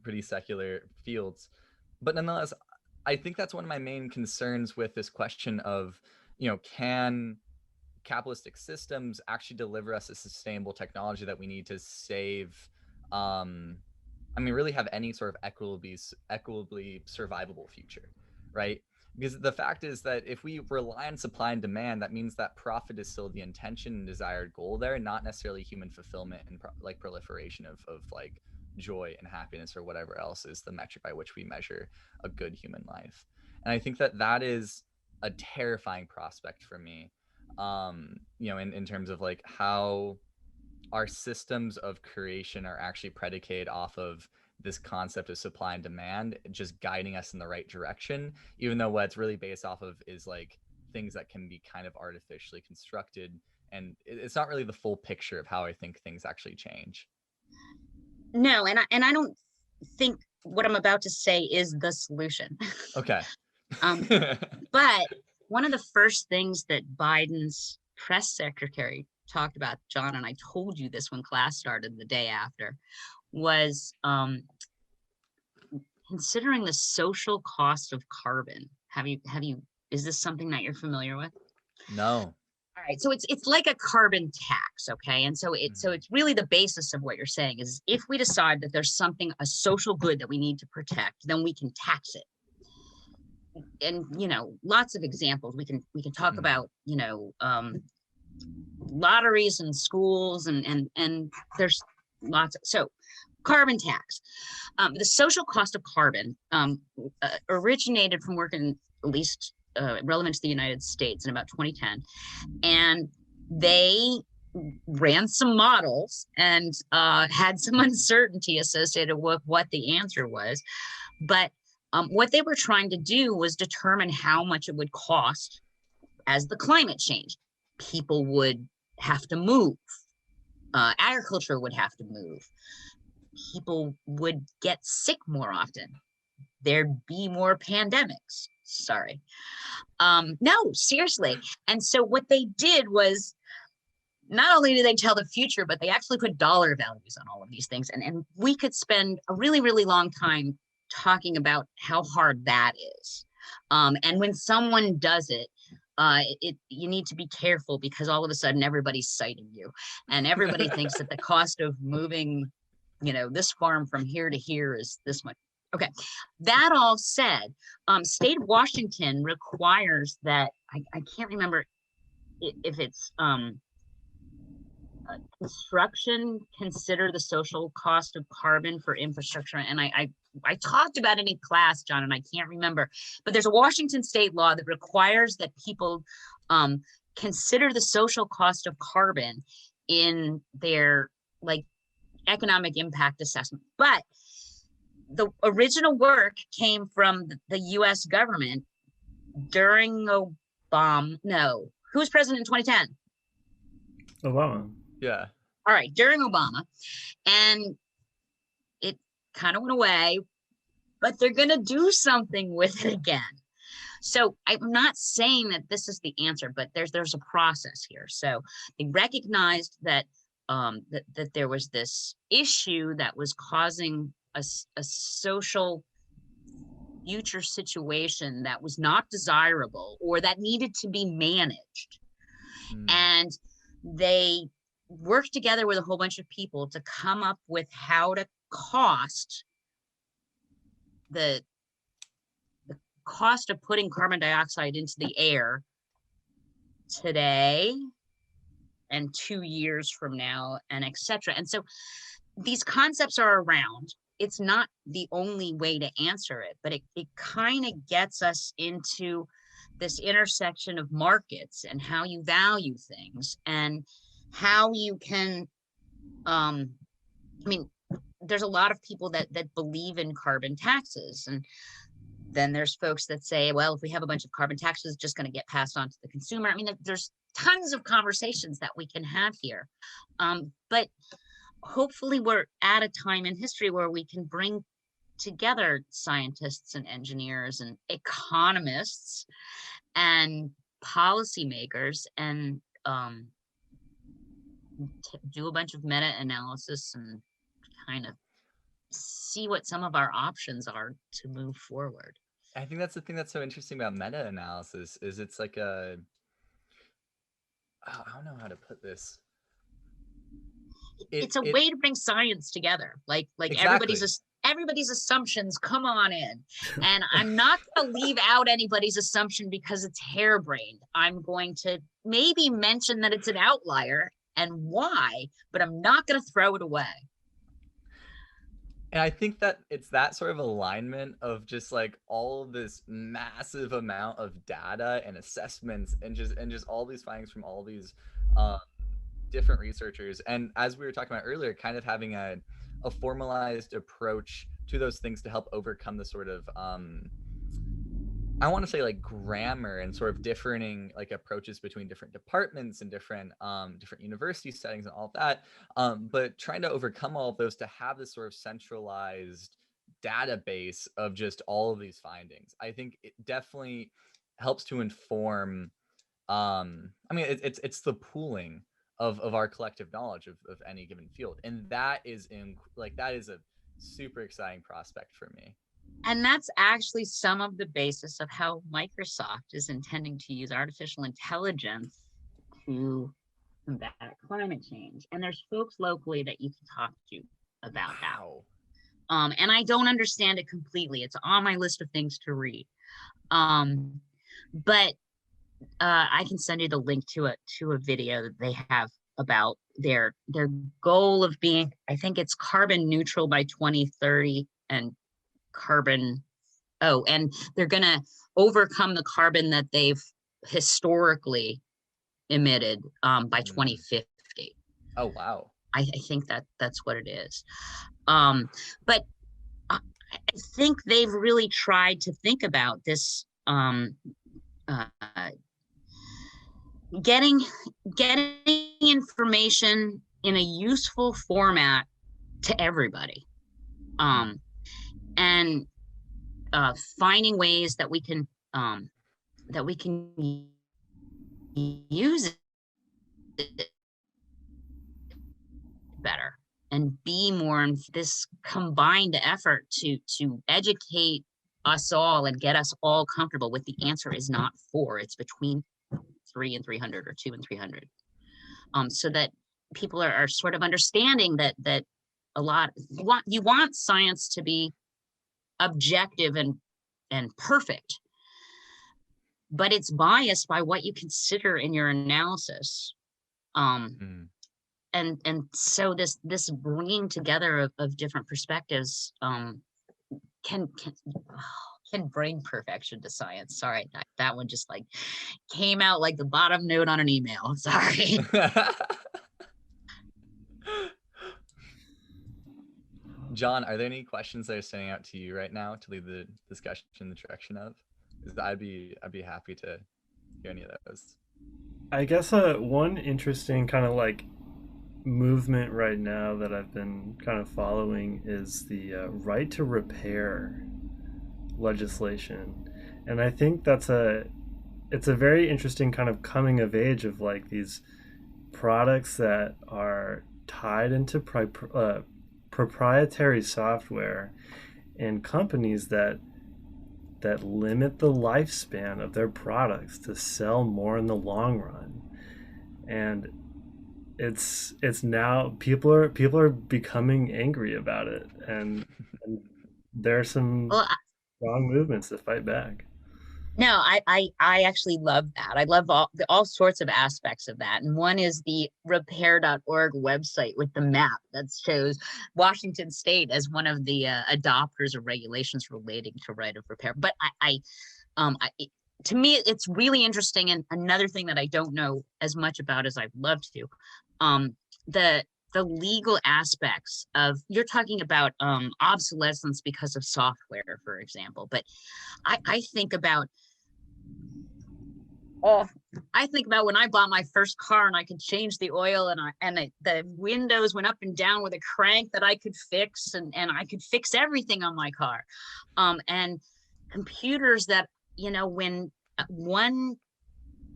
pretty secular fields. But nonetheless, I think that's one of my main concerns with this question of, can capitalistic systems actually deliver us a sustainable technology that we need to save, really have any sort of equitably survivable future, right? Because the fact is that if we rely on supply and demand, that means that profit is still the intention and desired goal there, not necessarily human fulfillment and proliferation of joy and happiness or whatever else is the metric by which we measure a good human life. And I think that that is a terrifying prospect for me, in terms of like how our systems of creation are actually predicated off of this concept of supply and demand, just guiding us in the right direction, even though what it's really based off of is like things that can be kind of artificially constructed. And it's not really the full picture of how I think things actually change. No, and I don't think what I'm about to say is the solution. Okay. But one of the first things that Biden's press secretary talked about, John, and I told you this when class started the day after, was considering the social cost of carbon. Is this something that you're familiar with? No. All right, so it's like a carbon tax, okay? And so it's really the basis of what you're saying is if we decide that there's a social good that we need to protect, then we can tax it. And lots of examples we can talk about, lotteries and schools and there's lots of, so carbon tax. The social cost of carbon originated from working, at least relevant to the United States, in about 2010, and they ran some models and had some uncertainty associated with what the answer was, but what they were trying to do was determine how much it would cost as the climate changed. People would have to move. Agriculture would have to move. People would get sick more often. There'd be more pandemics. Sorry. No, seriously. And so what they did was, not only did they tell the future, but they actually put dollar values on all of these things. And we could spend a really, really long time talking about how hard that is. And when someone does it, you need to be careful because all of a sudden everybody's citing you and everybody thinks that the cost of moving, this farm from here to here is this much. Okay. That all said, state of Washington requires that, I can't remember if it's construction consider the social cost of carbon for infrastructure. And I talked about it in class, John, and I can't remember, but there's a Washington state law that requires that people consider the social cost of carbon in their economic impact assessment. But the original work came from the US government during Obama. No, who was president in 2010? Obama. Yeah. All right, during Obama. And it kind of went away, but they're going to do something with it again. So I'm not saying that this is the answer, but there's a process here. So they recognized that that there was this issue that was causing a social future situation that was not desirable or that needed to be managed. And they worked together with a whole bunch of people to come up with how to cost the cost of putting carbon dioxide into the air today and 2 years from now, and etc. And so these concepts are around. It's not the only way to answer it, but it kind of gets us into this intersection of markets and how you value things and how you can, there's a lot of people that believe in carbon taxes. And then there's folks that say, well, if we have a bunch of carbon taxes, it's just going to get passed on to the consumer. There's tons of conversations that we can have here. But hopefully we're at a time in history where we can bring together scientists and engineers and economists and policymakers and do a bunch of meta-analysis and kind of see what some of our options are to move forward. I think that's the thing that's so interesting about meta-analysis is it's like I don't know how to put this. It's a way to bring science together. Exactly. Everybody's assumptions come on in. And I'm not going to leave out anybody's assumption because it's harebrained. I'm going to maybe mention that it's an outlier and why, but I'm not going to throw it away. And I think that it's that sort of alignment of just like all of this massive amount of data and assessments and just all these findings from all these um, different researchers. And as we were talking about earlier, kind of having a formalized approach to those things to help overcome the sort of I want to say like grammar and sort of differing like approaches between different departments and different university settings and all of that. But trying to overcome all of those to have this sort of centralized database of just all of these findings. I think it definitely helps to inform I mean it's the pooling of our collective knowledge of any given field. And that is that is a super exciting prospect for me. And that's actually some of the basis of how Microsoft is intending to use artificial intelligence to combat climate change. And there's folks locally that you can talk to about Wow. that. And I don't understand it completely. It's on my list of things to read. But I can send you the link to a video that they have about their goal of being, I think it's carbon neutral by 2030 and and they're going to overcome the carbon that they've historically emitted by 2050. Oh, wow. I think that's what it is. But I think they've really tried to think about this, getting information in a useful format to everybody, and finding ways that we can use it better and be more in this combined effort to educate us all and get us all comfortable with the answer is not 4, it's between 3 and 300 or 2 and 300, so that people are sort of understanding that a lot you want science to be objective and perfect, but it's biased by what you consider in your analysis. And so this bringing together of different perspectives can bring perfection to science. Sorry, that one just like came out like the bottom note on an email. Sorry. John, are there any questions that are standing out to you right now to lead the discussion in the direction of? Because I'd be happy to hear any of those. I guess one interesting kind of like movement right now that I've been kind of following is the right to repair legislation, and I think it's a very interesting kind of coming of age of like these products that are tied into proprietary software and companies that limit the lifespan of their products to sell more in the long run. And it's now people are becoming angry about it, and there are some strong movements to fight back. No, I actually love that. I love all sorts of aspects of that. And one is the repair.org website with the map that shows Washington State as one of the adopters of regulations relating to right of repair. But to me, it's really interesting. And another thing that I don't know as much about as I'd love to, the legal aspects of, you're talking about obsolescence because of software, for example. But I think about when I bought my first car and I could change the oil and the windows went up and down with a crank that I could fix, and I could fix everything on my car. And computers that, when one,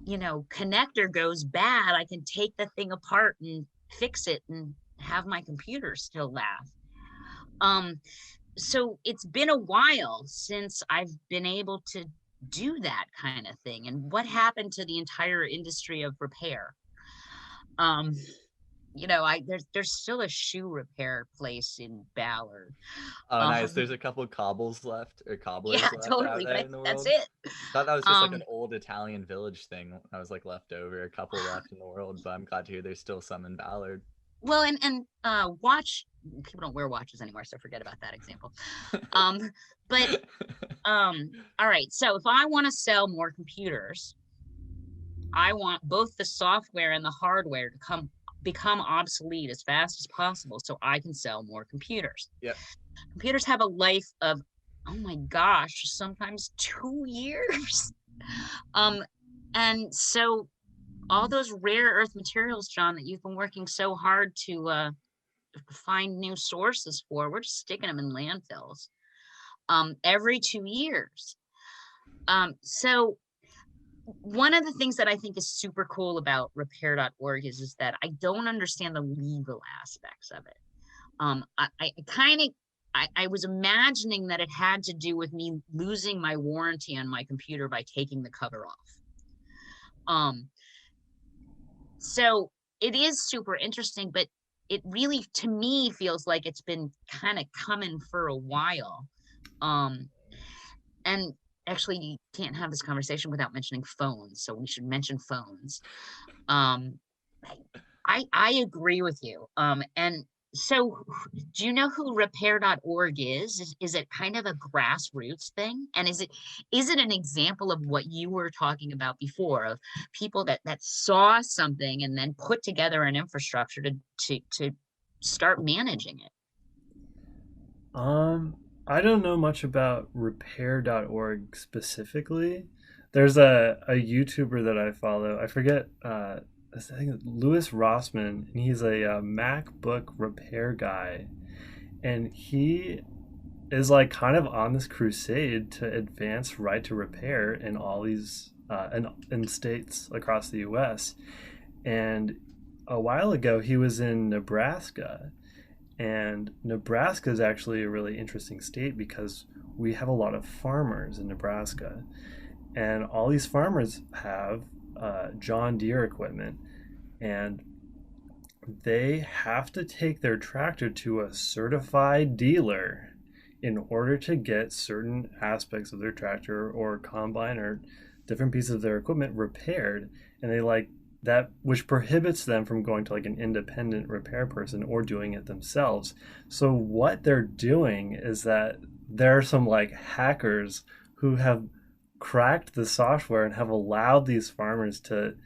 connector goes bad, I can take the thing apart and fix it and have my computer still laugh. So it's been a while since I've been able to do that kind of thing. And what happened to the entire industry of repair? There's still a shoe repair place in Ballard. Oh, nice. There's a couple cobblers left out totally, there in the world. That's it. I thought that was just like an old Italian village thing. I was like left over, a couple left in the world, but I'm glad to hear there's still some in Ballard. well, and watch, people don't wear watches anymore, so forget about that example. But all right, so if I want to sell more computers, I want both the software and the hardware to become obsolete as fast as possible so I can sell more computers. Yep. Computers have a life of, oh my gosh, sometimes 2 years. And so all those rare earth materials, John, that you've been working so hard to find new sources for, we're just sticking them in landfills every 2 years. So one of the things that I think is super cool about repair.org is that I don't understand the legal aspects of it. I was imagining that it had to do with me losing my warranty on my computer by taking the cover off. So it is super interesting, but it really, to me, feels like it's been kind of coming for a while. And actually, you can't have this conversation without mentioning phones, so we should mention phones. I agree with you. And so do you know who repair.org is? Is it kind of a grassroots thing? And is it an example of what you were talking about before, of people that saw something and then put together an infrastructure to start managing it? I don't know much about repair.org specifically. There's a YouTuber that I follow. I forget, I think it's Louis Rossman, and he's a MacBook repair guy. And he is like kind of on this crusade to advance right to repair in all these in states across the US. And a while ago, he was in Nebraska, and Nebraska is actually a really interesting state because we have a lot of farmers in Nebraska. And all these farmers have John Deere equipment. And they have to take their tractor to a certified dealer in order to get certain aspects of their tractor or combine or different pieces of their equipment repaired. And they like that, which prohibits them from going to like an independent repair person or doing it themselves. So what they're doing is that there are some like hackers who have cracked the software and have allowed these farmers to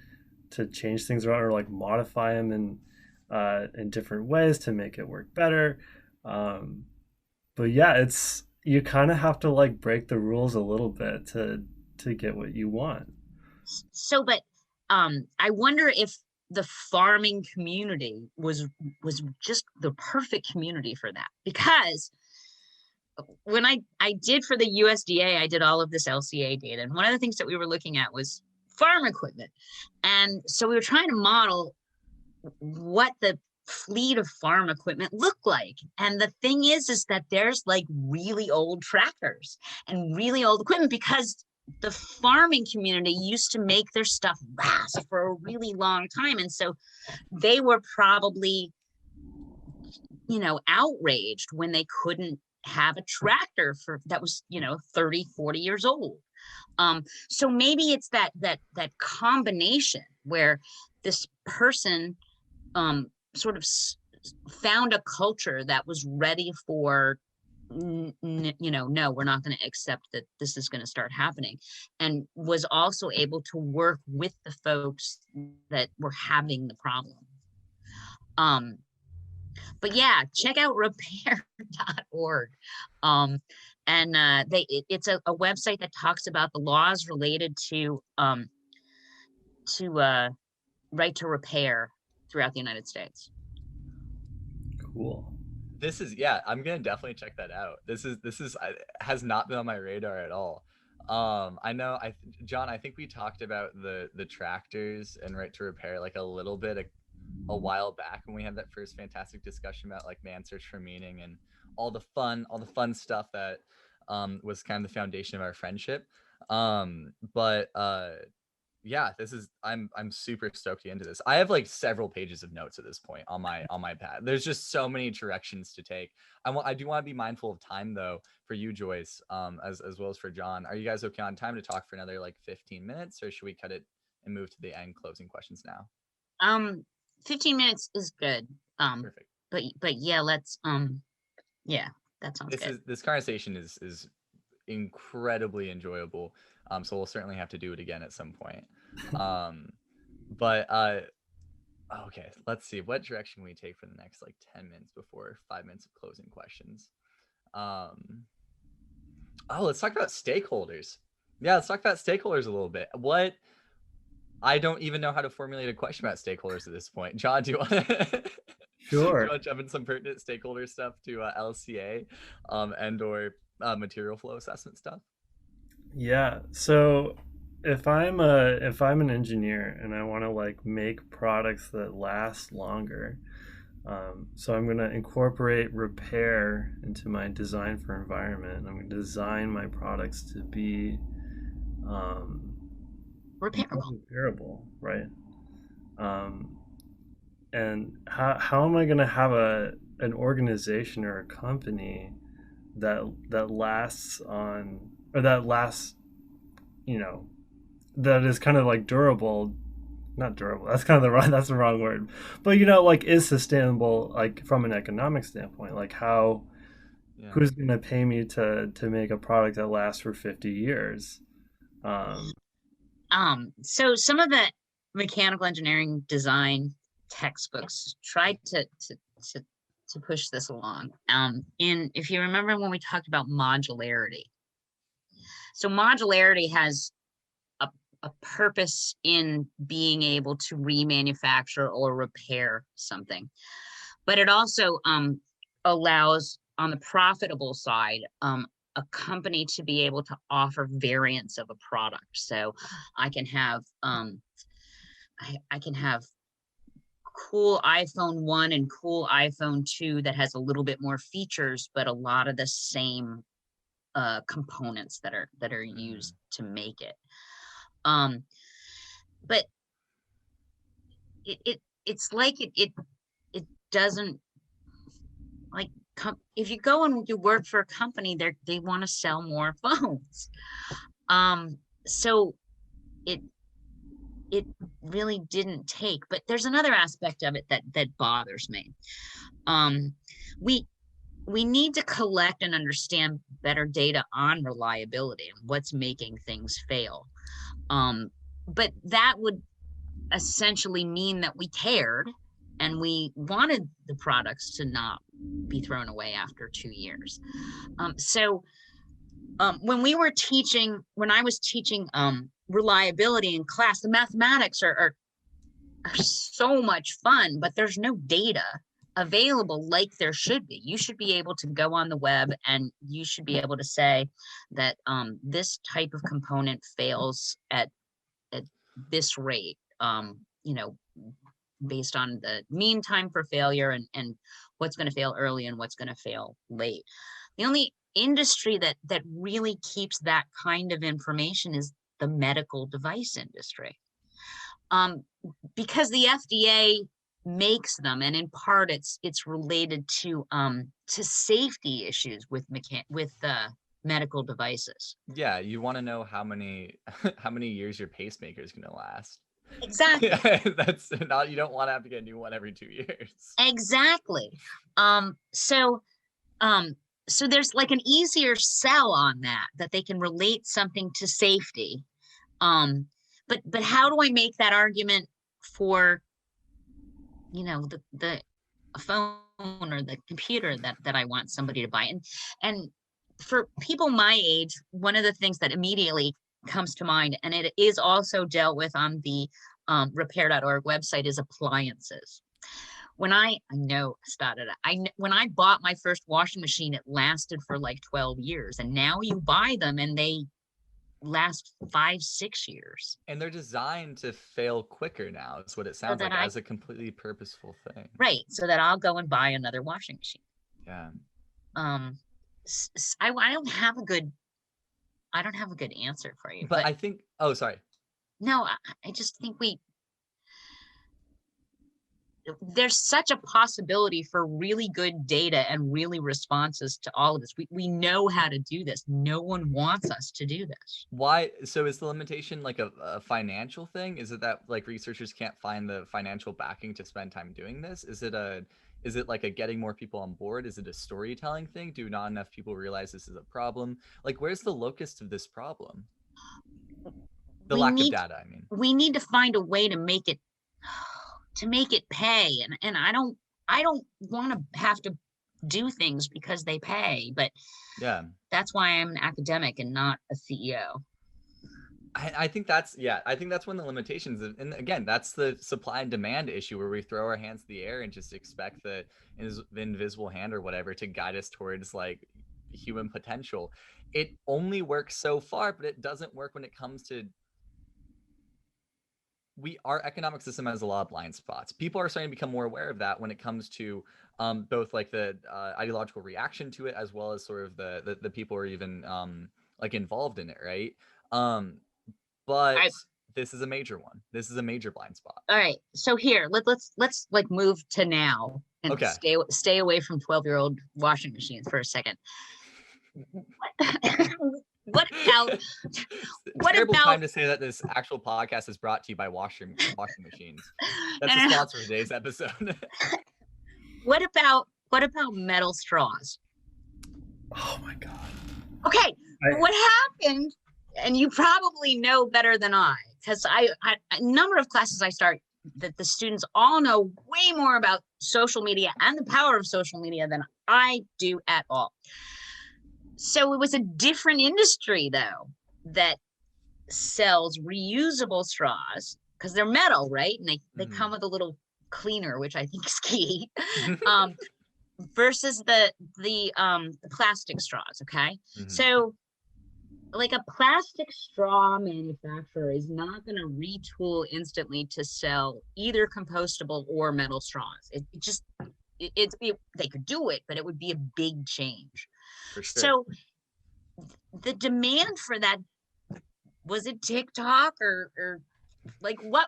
change things around or like modify them in different ways to make it work better. But yeah, it's, you kind of have to like break the rules a little bit to get what you want. So, but I wonder if the farming community was just the perfect community for that, because when I did for the USDA, I did all of this LCA data, and one of the things that we were looking at was farm equipment. And so we were trying to model what the fleet of farm equipment looked like. And the thing is that there's like really old tractors and really old equipment because the farming community used to make their stuff last for a really long time. And so they were probably, outraged when they couldn't have a tractor for that was 30, 40 years old. So maybe it's that combination where this person sort of found a culture that was ready for no, we're not going to accept that this is going to start happening, and was also able to work with the folks that were having the problem. But yeah, check out repair.org. And it's a website that talks about the laws related to right to repair throughout the United States. Cool. This is, yeah, I'm gonna definitely check that out. This has not been on my radar at all. I know, John, I think we talked about the tractors and right to repair like a little bit a while back when we had that first fantastic discussion about like man's search for meaning and all the fun stuff that was kind of the foundation of our friendship. But yeah, I'm super stoked to get into this. I have like several pages of notes at this point on my pad. There's just so many directions to take. I do want to be mindful of time though for you, Joyce, as well as for John. Are you guys okay on time to talk for another like 15 minutes, or should we cut it and move to the end closing questions now? 15 minutes is good. Perfect. But yeah, let's yeah, that sounds good. This conversation is incredibly enjoyable. So we'll certainly have to do it again at some point. But okay, let's see. What direction can we take for the next like 10 minutes before 5 minutes of closing questions? Let's talk about stakeholders. Yeah, let's talk about stakeholders a little bit. I don't even know how to formulate a question about stakeholders at this point. John, do you want to Sure. jump in some pertinent stakeholder stuff to LCA and or material flow assessment stuff? Yeah. So if I'm an engineer and I want to like make products that last longer, so I'm going to incorporate repair into my design for environment. I'm going to design my products to be repairable, right? And how am I going to have an organization or a company that lasts on, or that lasts, you know, that is kind of like durable, not durable, that's kind of that's the wrong word, but like is sustainable, like from an economic standpoint, like how, who's going to pay me to make a product that lasts for 50 years? So some of the mechanical engineering design textbooks tried to push this along. If you remember when we talked about modularity, so modularity has a purpose in being able to remanufacture or repair something, but it also allows, on the profitable side, a company to be able to offer variants of a product. So I can have I can have cool iPhone 1 and cool iPhone 2 that has a little bit more features, but a lot of the same components that are used to make it. But it's like it doesn't, like, if you go and you work for a company, they want to sell more phones. So it really didn't take. But there's another aspect of it that bothers me. We need to collect and understand better data on reliability and what's making things fail. But that would essentially mean that we cared and we wanted the products to not be thrown away after 2 years. When I was teaching reliability in class, the mathematics are so much fun, but there's no data available like there should be. You should be able to go on the web and you should be able to say that this type of component fails at this rate, based on the mean time for failure and what's going to fail early and what's going to fail late. The only industry that really keeps that kind of information is the medical device industry. Because the FDA makes them, and in part it's related to safety issues with medical devices. Yeah, you want to know how many years your pacemaker is going to last. Exactly. That's not, you don't want to have to get a new one every 2 years. Exactly. So there's like an easier sell on that they can relate something to safety. But how do I make that argument for, the phone or the computer that I want somebody to buy? And for people my age, one of the things that immediately comes to mind, and it is also dealt with on the repair.org website, is appliances. When I bought my first washing machine, it lasted for like 12 years, and now you buy them and they last 5-6 years. And they're designed to fail quicker now. It's what it sounds like, as a completely purposeful thing. Right, so that I'll go and buy another washing machine. Yeah. I don't have a good answer for you. But I think, oh, sorry. No, I just think there's such a possibility for really good data and really responses to all of this. We know how to do this. No one wants us to do this. Why? So is the limitation like a financial thing? Is it that like researchers can't find the financial backing to spend time doing this? Is it Is it like a getting more people on board? Is it a storytelling thing? Do not enough people realize this is a problem? Like, where's the locus of this problem? The lack of data, I mean. We need to find a way to make it pay. And I don't want to have to do things because they pay, but yeah, that's why I'm an academic and not a CEO. I think that's one of the limitations of, and again, that's the supply and demand issue where we throw our hands in the air and just expect the invisible hand or whatever to guide us towards like human potential. It only works so far, but it doesn't work when it comes to our economic system has a lot of blind spots. People are starting to become more aware of that when it comes to both like the ideological reaction to it, as well as sort of the people who are even like involved in it, right? But this is a major one. This is a major blind spot. All right. So here, let's like move to now and stay away from 12-year-old washing machines for a second. What terrible time to say that this actual podcast is brought to you by washing machines. That's the sponsor of today's episode. What about metal straws? Oh my God. Okay. What happened? And you probably know better than I, because a number of classes I start that the students all know way more about social media and the power of social media than I do at all. So it was a different industry though that sells reusable straws because they're metal, right? And they come with a little cleaner, which I think is key. Versus the plastic straws. Okay. So like a plastic straw manufacturer is not going to retool instantly to sell either compostable or metal straws. They could do it, but it would be a big change. For sure. So the demand for that, was it TikTok or like what?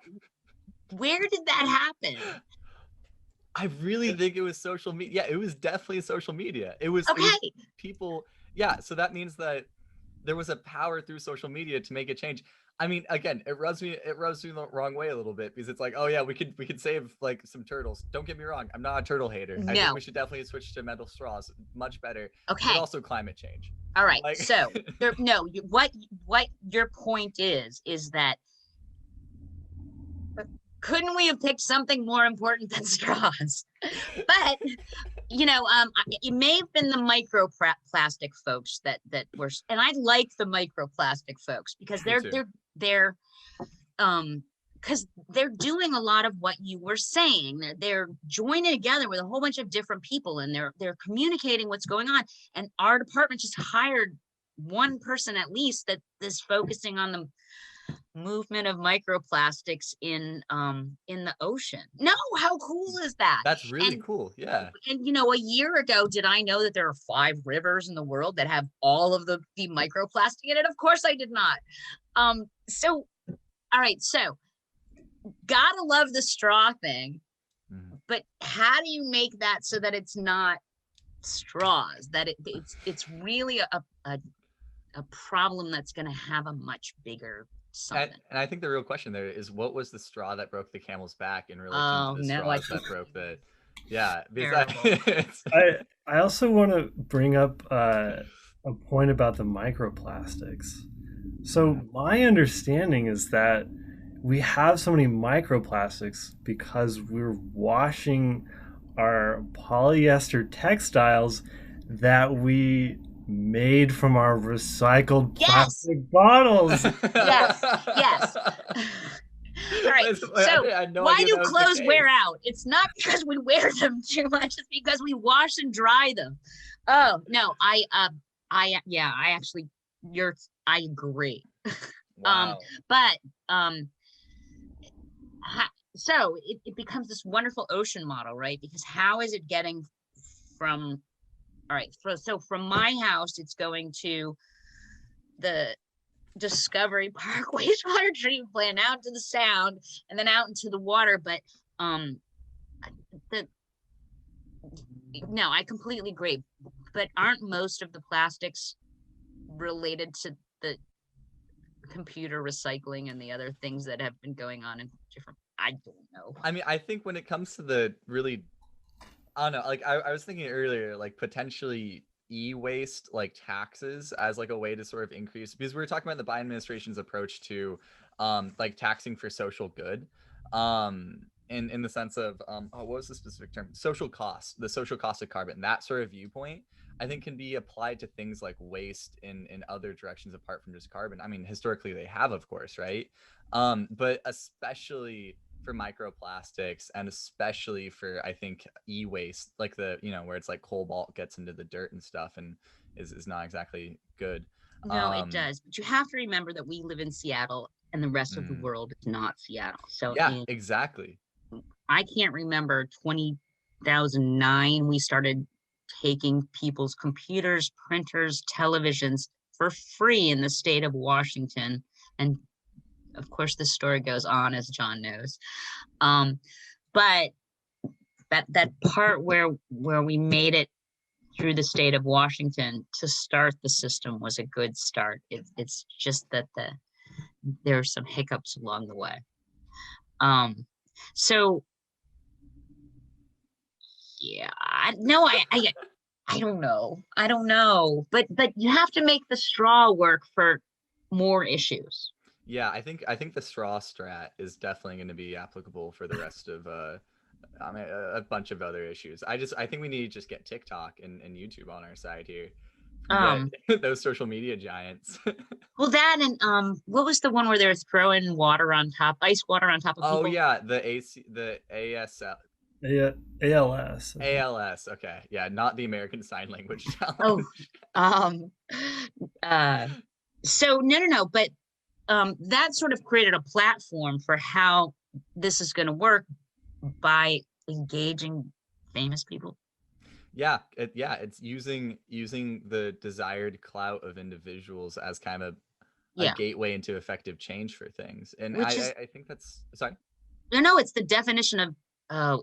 Where did that happen? I really think it was social media. Yeah, it was definitely social media. It was people. Yeah, so that means that there was a power through social media to make a change. I mean, again, it rubs me the wrong way a little bit because it's like, oh yeah, we could save like some turtles. Don't get me wrong, I'm not a turtle hater. No. I think we should definitely switch to metal straws. Much better. Okay. But also climate change. All right. Like... So what your point is that couldn't we have picked something more important than straws? But it may have been the microplastic folks that were, and I like the microplastic folks because they're because they're doing a lot of what you were saying. They're joining together with a whole bunch of different people, and they're communicating what's going on. And our department just hired one person at least that is focusing on the movement of microplastics in the ocean. No, how cool is that? That's really cool. Yeah. And a year ago, did I know that there are 5 rivers in the world that have all of the microplastic in it? Of course I did not. So all right, so gotta love the straw thing, but how do you make that so that it's not straws, that it's really a problem that's going to have a much bigger something. And I think the real question there is, what was the straw that broke the camel's back in relation to the straws that broke the... Yeah. I also want to bring up a point about the microplastics. So my understanding is that we have so many microplastics because we're washing our polyester textiles that we made from our recycled plastic bottles. Yes. All right. So why do clothes wear out? It's not because we wear them too much. It's because we wash and dry them. Oh no, I agree. Wow. So it becomes this wonderful ocean model, right? Because how is it getting from, all right, so from my house, it's going to the Discovery Park wastewater treatment plant, out to the Sound, and then out into the water. But I completely agree. But aren't most of the plastics related to the computer recycling and the other things that have been going on in different, I don't know. I mean, I think when it comes to the really I don't know. Like I was thinking earlier, like potentially e-waste, like taxes as like a way to sort of increase, because we were talking about the Biden administration's approach to like taxing for social good. In the sense of what was the specific term? Social cost, the social cost of carbon. That sort of viewpoint, I think, can be applied to things like waste in other directions apart from just carbon. I mean, historically they have, of course, right? But especially for microplastics, and especially for, I think, e-waste, like the, where it's like cobalt gets into the dirt and stuff and is not exactly good. No, it does. But you have to remember that we live in Seattle and the rest of the world is not Seattle. So yeah, exactly. I can't remember 2009, we started taking people's computers, printers, televisions for free in the state of Washington. And of course, the story goes on, as John knows. But that part where we made it through the state of Washington to start the system was a good start. It's just that there are some hiccups along the way. So yeah, I don't know. I don't know. But you have to make the straw work for more issues. Yeah, I think the straw strat is definitely going to be applicable for the rest of I mean, a bunch of other issues. I think we need to just get TikTok and YouTube on our side here. Get those social media giants. Well, that and what was the one where they were throwing water on top, ice water on top of people? Oh yeah, the ASL. Yeah, ALS. ALS. Okay, yeah, not the American Sign Language Challenge. So no, but that sort of created a platform for how this is going to work by engaging famous people. Yeah, it's using the desired clout of individuals as kind of a gateway into effective change for things. And I think that's, sorry. No, it's the definition of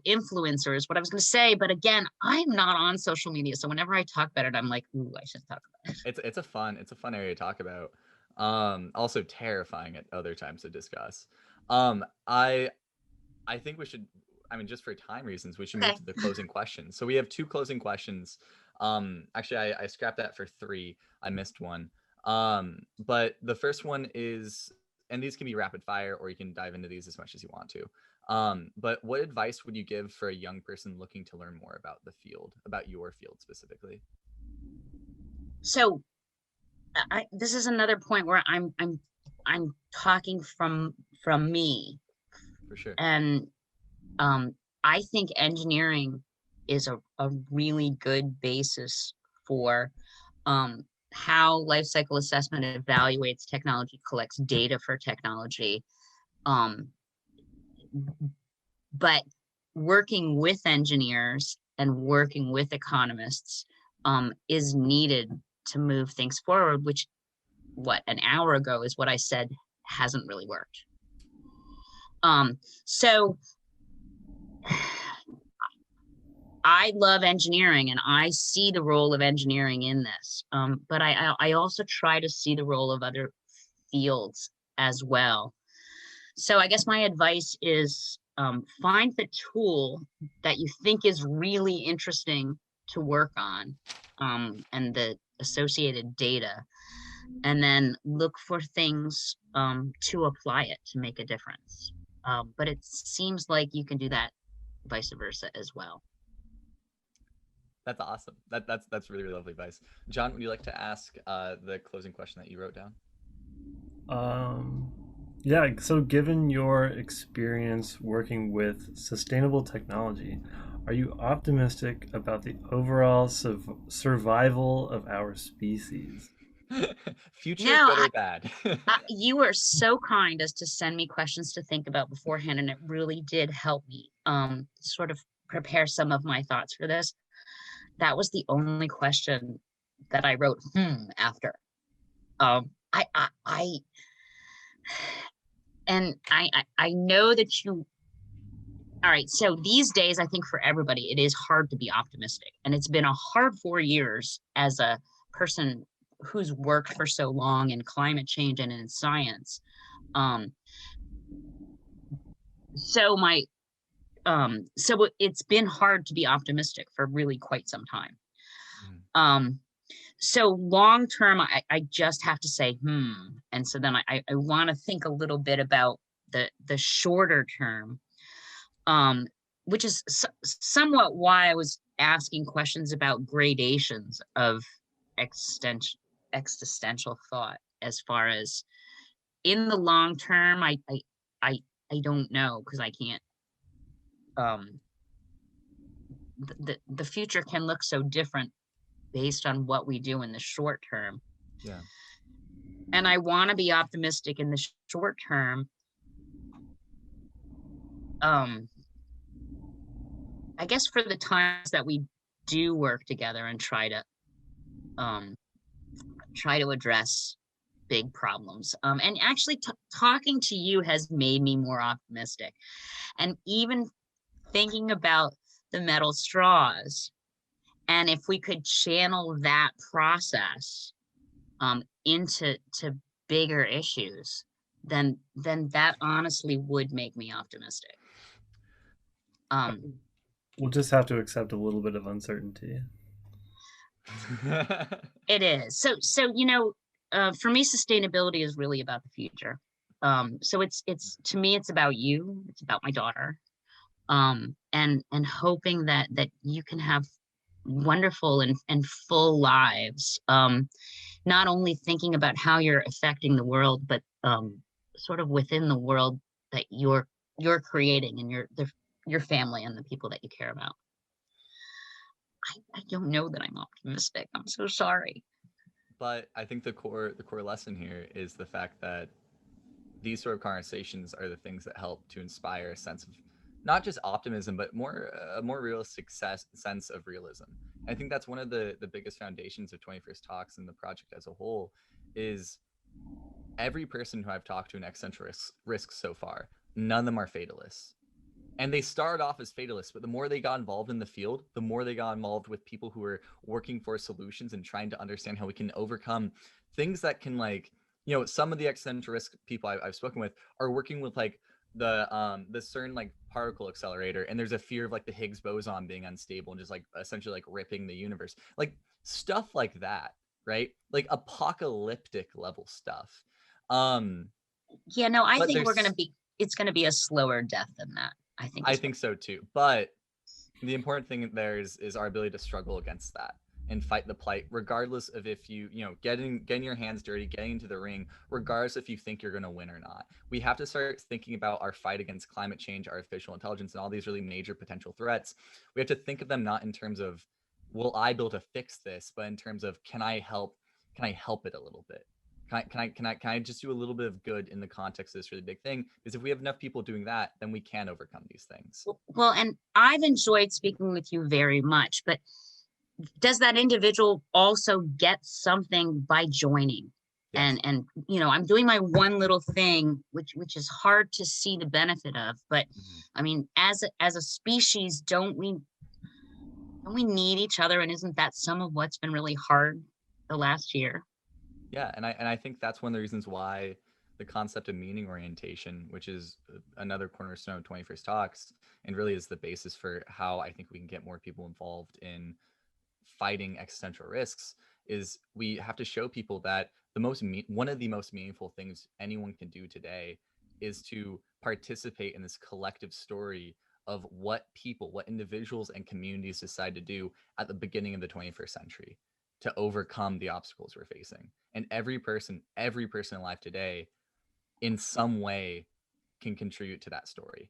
influencer is what I was going to say. But again, I'm not on social media, so whenever I talk about it, I'm like, ooh, I should talk about it. It's a fun area to talk about. Also terrifying at other times to discuss. I think we should, I mean, just for time reasons, we should move to the closing questions. So we have 2 closing questions. Actually, I scrapped that for 3. I missed one. But the first one is, and these can be rapid fire, or you can dive into these as much as you want to. But what advice would you give for a young person looking to learn more about the field, about your field specifically? So this is another point where I'm talking from me. For sure. And I think engineering is a really good basis for how life cycle assessment evaluates technology, collects data for technology. But working with engineers and working with economists is needed to move things forward, which an hour ago is what I said hasn't really worked. So I love engineering and I see the role of engineering in this. But I also try to see the role of other fields as well. So I guess my advice is find the tool that you think is really interesting to work on and the associated data, and then look for things to apply it to make a difference. But it seems like you can do that vice versa as well. That's awesome. That's really, really lovely advice. John, would you like to ask the closing question that you wrote down? Yeah, so given your experience working with sustainable technology, are you optimistic about the overall survival of our species? Future, good or bad? You were so kind as to send me questions to think about beforehand, and it really did help me sort of prepare some of my thoughts for this. That was the only question that I wrote after. I know that you. All right, so these days, I think for everybody, it is hard to be optimistic, and it's been a hard 4 years as a person who's worked for so long in climate change and in science. So So it's been hard to be optimistic for really quite some time. So long term, I just have to say, and so then I want to think a little bit about the shorter term, which is somewhat why I was asking questions about gradations of existential thought. As far as in the long term, I don't know, because I can't. The future can look so different based on what we do in the short term. Yeah. And I want to be optimistic in the short term. I guess for the times that we do work together and try to address big problems. And actually talking to you has made me more optimistic. And even thinking about the metal straws, and if we could channel that process into bigger issues, then that honestly would make me optimistic. We'll just have to accept a little bit of uncertainty. It is. So for me, sustainability is really about the future. So it's to me, it's about you. It's about my daughter. And hoping that you can have wonderful and full lives. Not only thinking about how you're affecting the world, but sort of within the world that you're creating, and your family and the people that you care about. I don't know that I'm optimistic. I'm so sorry. But I think the core lesson here is the fact that these sort of conversations are the things that help to inspire a sense of not just optimism, but a more realistic sense of realism. And I think that's one of the biggest foundations of 21st Talks and the project as a whole. Is every person who I've talked to in existential risks so far, none of them are fatalists. And they started off as fatalists, but the more they got involved in the field, the more they got involved with people who are working for solutions and trying to understand how we can overcome things that can, like, some of the existential risk people I've spoken with are working with like the CERN like particle accelerator, and there's a fear of like the Higgs boson being unstable and just like essentially like ripping the universe, like stuff like that, right? Like apocalyptic level stuff. Yeah, no, I think it's gonna be a slower death than that. I think so too. But the important thing there is our ability to struggle against that and fight the plight, regardless of if getting your hands dirty, getting into the ring, regardless if you think you're going to win or not. We have to start thinking about our fight against climate change, artificial intelligence, and all these really major potential threats. We have to think of them not in terms of, will I be able to fix this, but in terms of, can I help it a little bit? Can I just do a little bit of good in the context of this really big thing? Because if we have enough people doing that, then we can overcome these things. Well, and I've enjoyed speaking with you very much, but does that individual also get something by joining? Yes. And I'm doing my one little thing, which is hard to see the benefit of, but I mean, as a species, don't we need each other? And isn't that some of what's been really hard the last year? Yeah, and I think that's one of the reasons why the concept of meaning orientation, which is another cornerstone of 21st Talks, and really is the basis for how I think we can get more people involved in fighting existential risks, is we have to show people that one of the most meaningful things anyone can do today is to participate in this collective story of what individuals and communities decide to do at the beginning of the 21st century to overcome the obstacles we're facing. And every person in life today in some way can contribute to that story.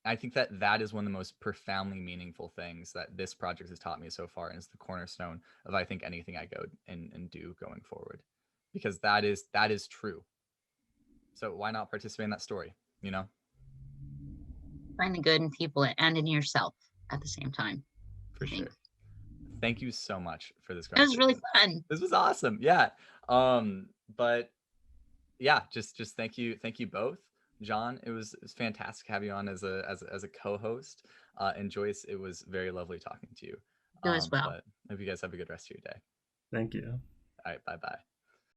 I think that is one of the most profoundly meaningful things that this project has taught me so far, and is the cornerstone of, I think, anything I go and do going forward, because that is true. So why not participate in that story? Find the good in people and in yourself at the same time. For sure. Thank you so much for this conversation. It was really fun. This was awesome. Yeah. But yeah, just thank you both. John, it was fantastic to have you on as a co-host. And Joyce, it was very lovely talking to you. You as well. But I hope you guys have a good rest of your day. Thank you. All right, bye-bye.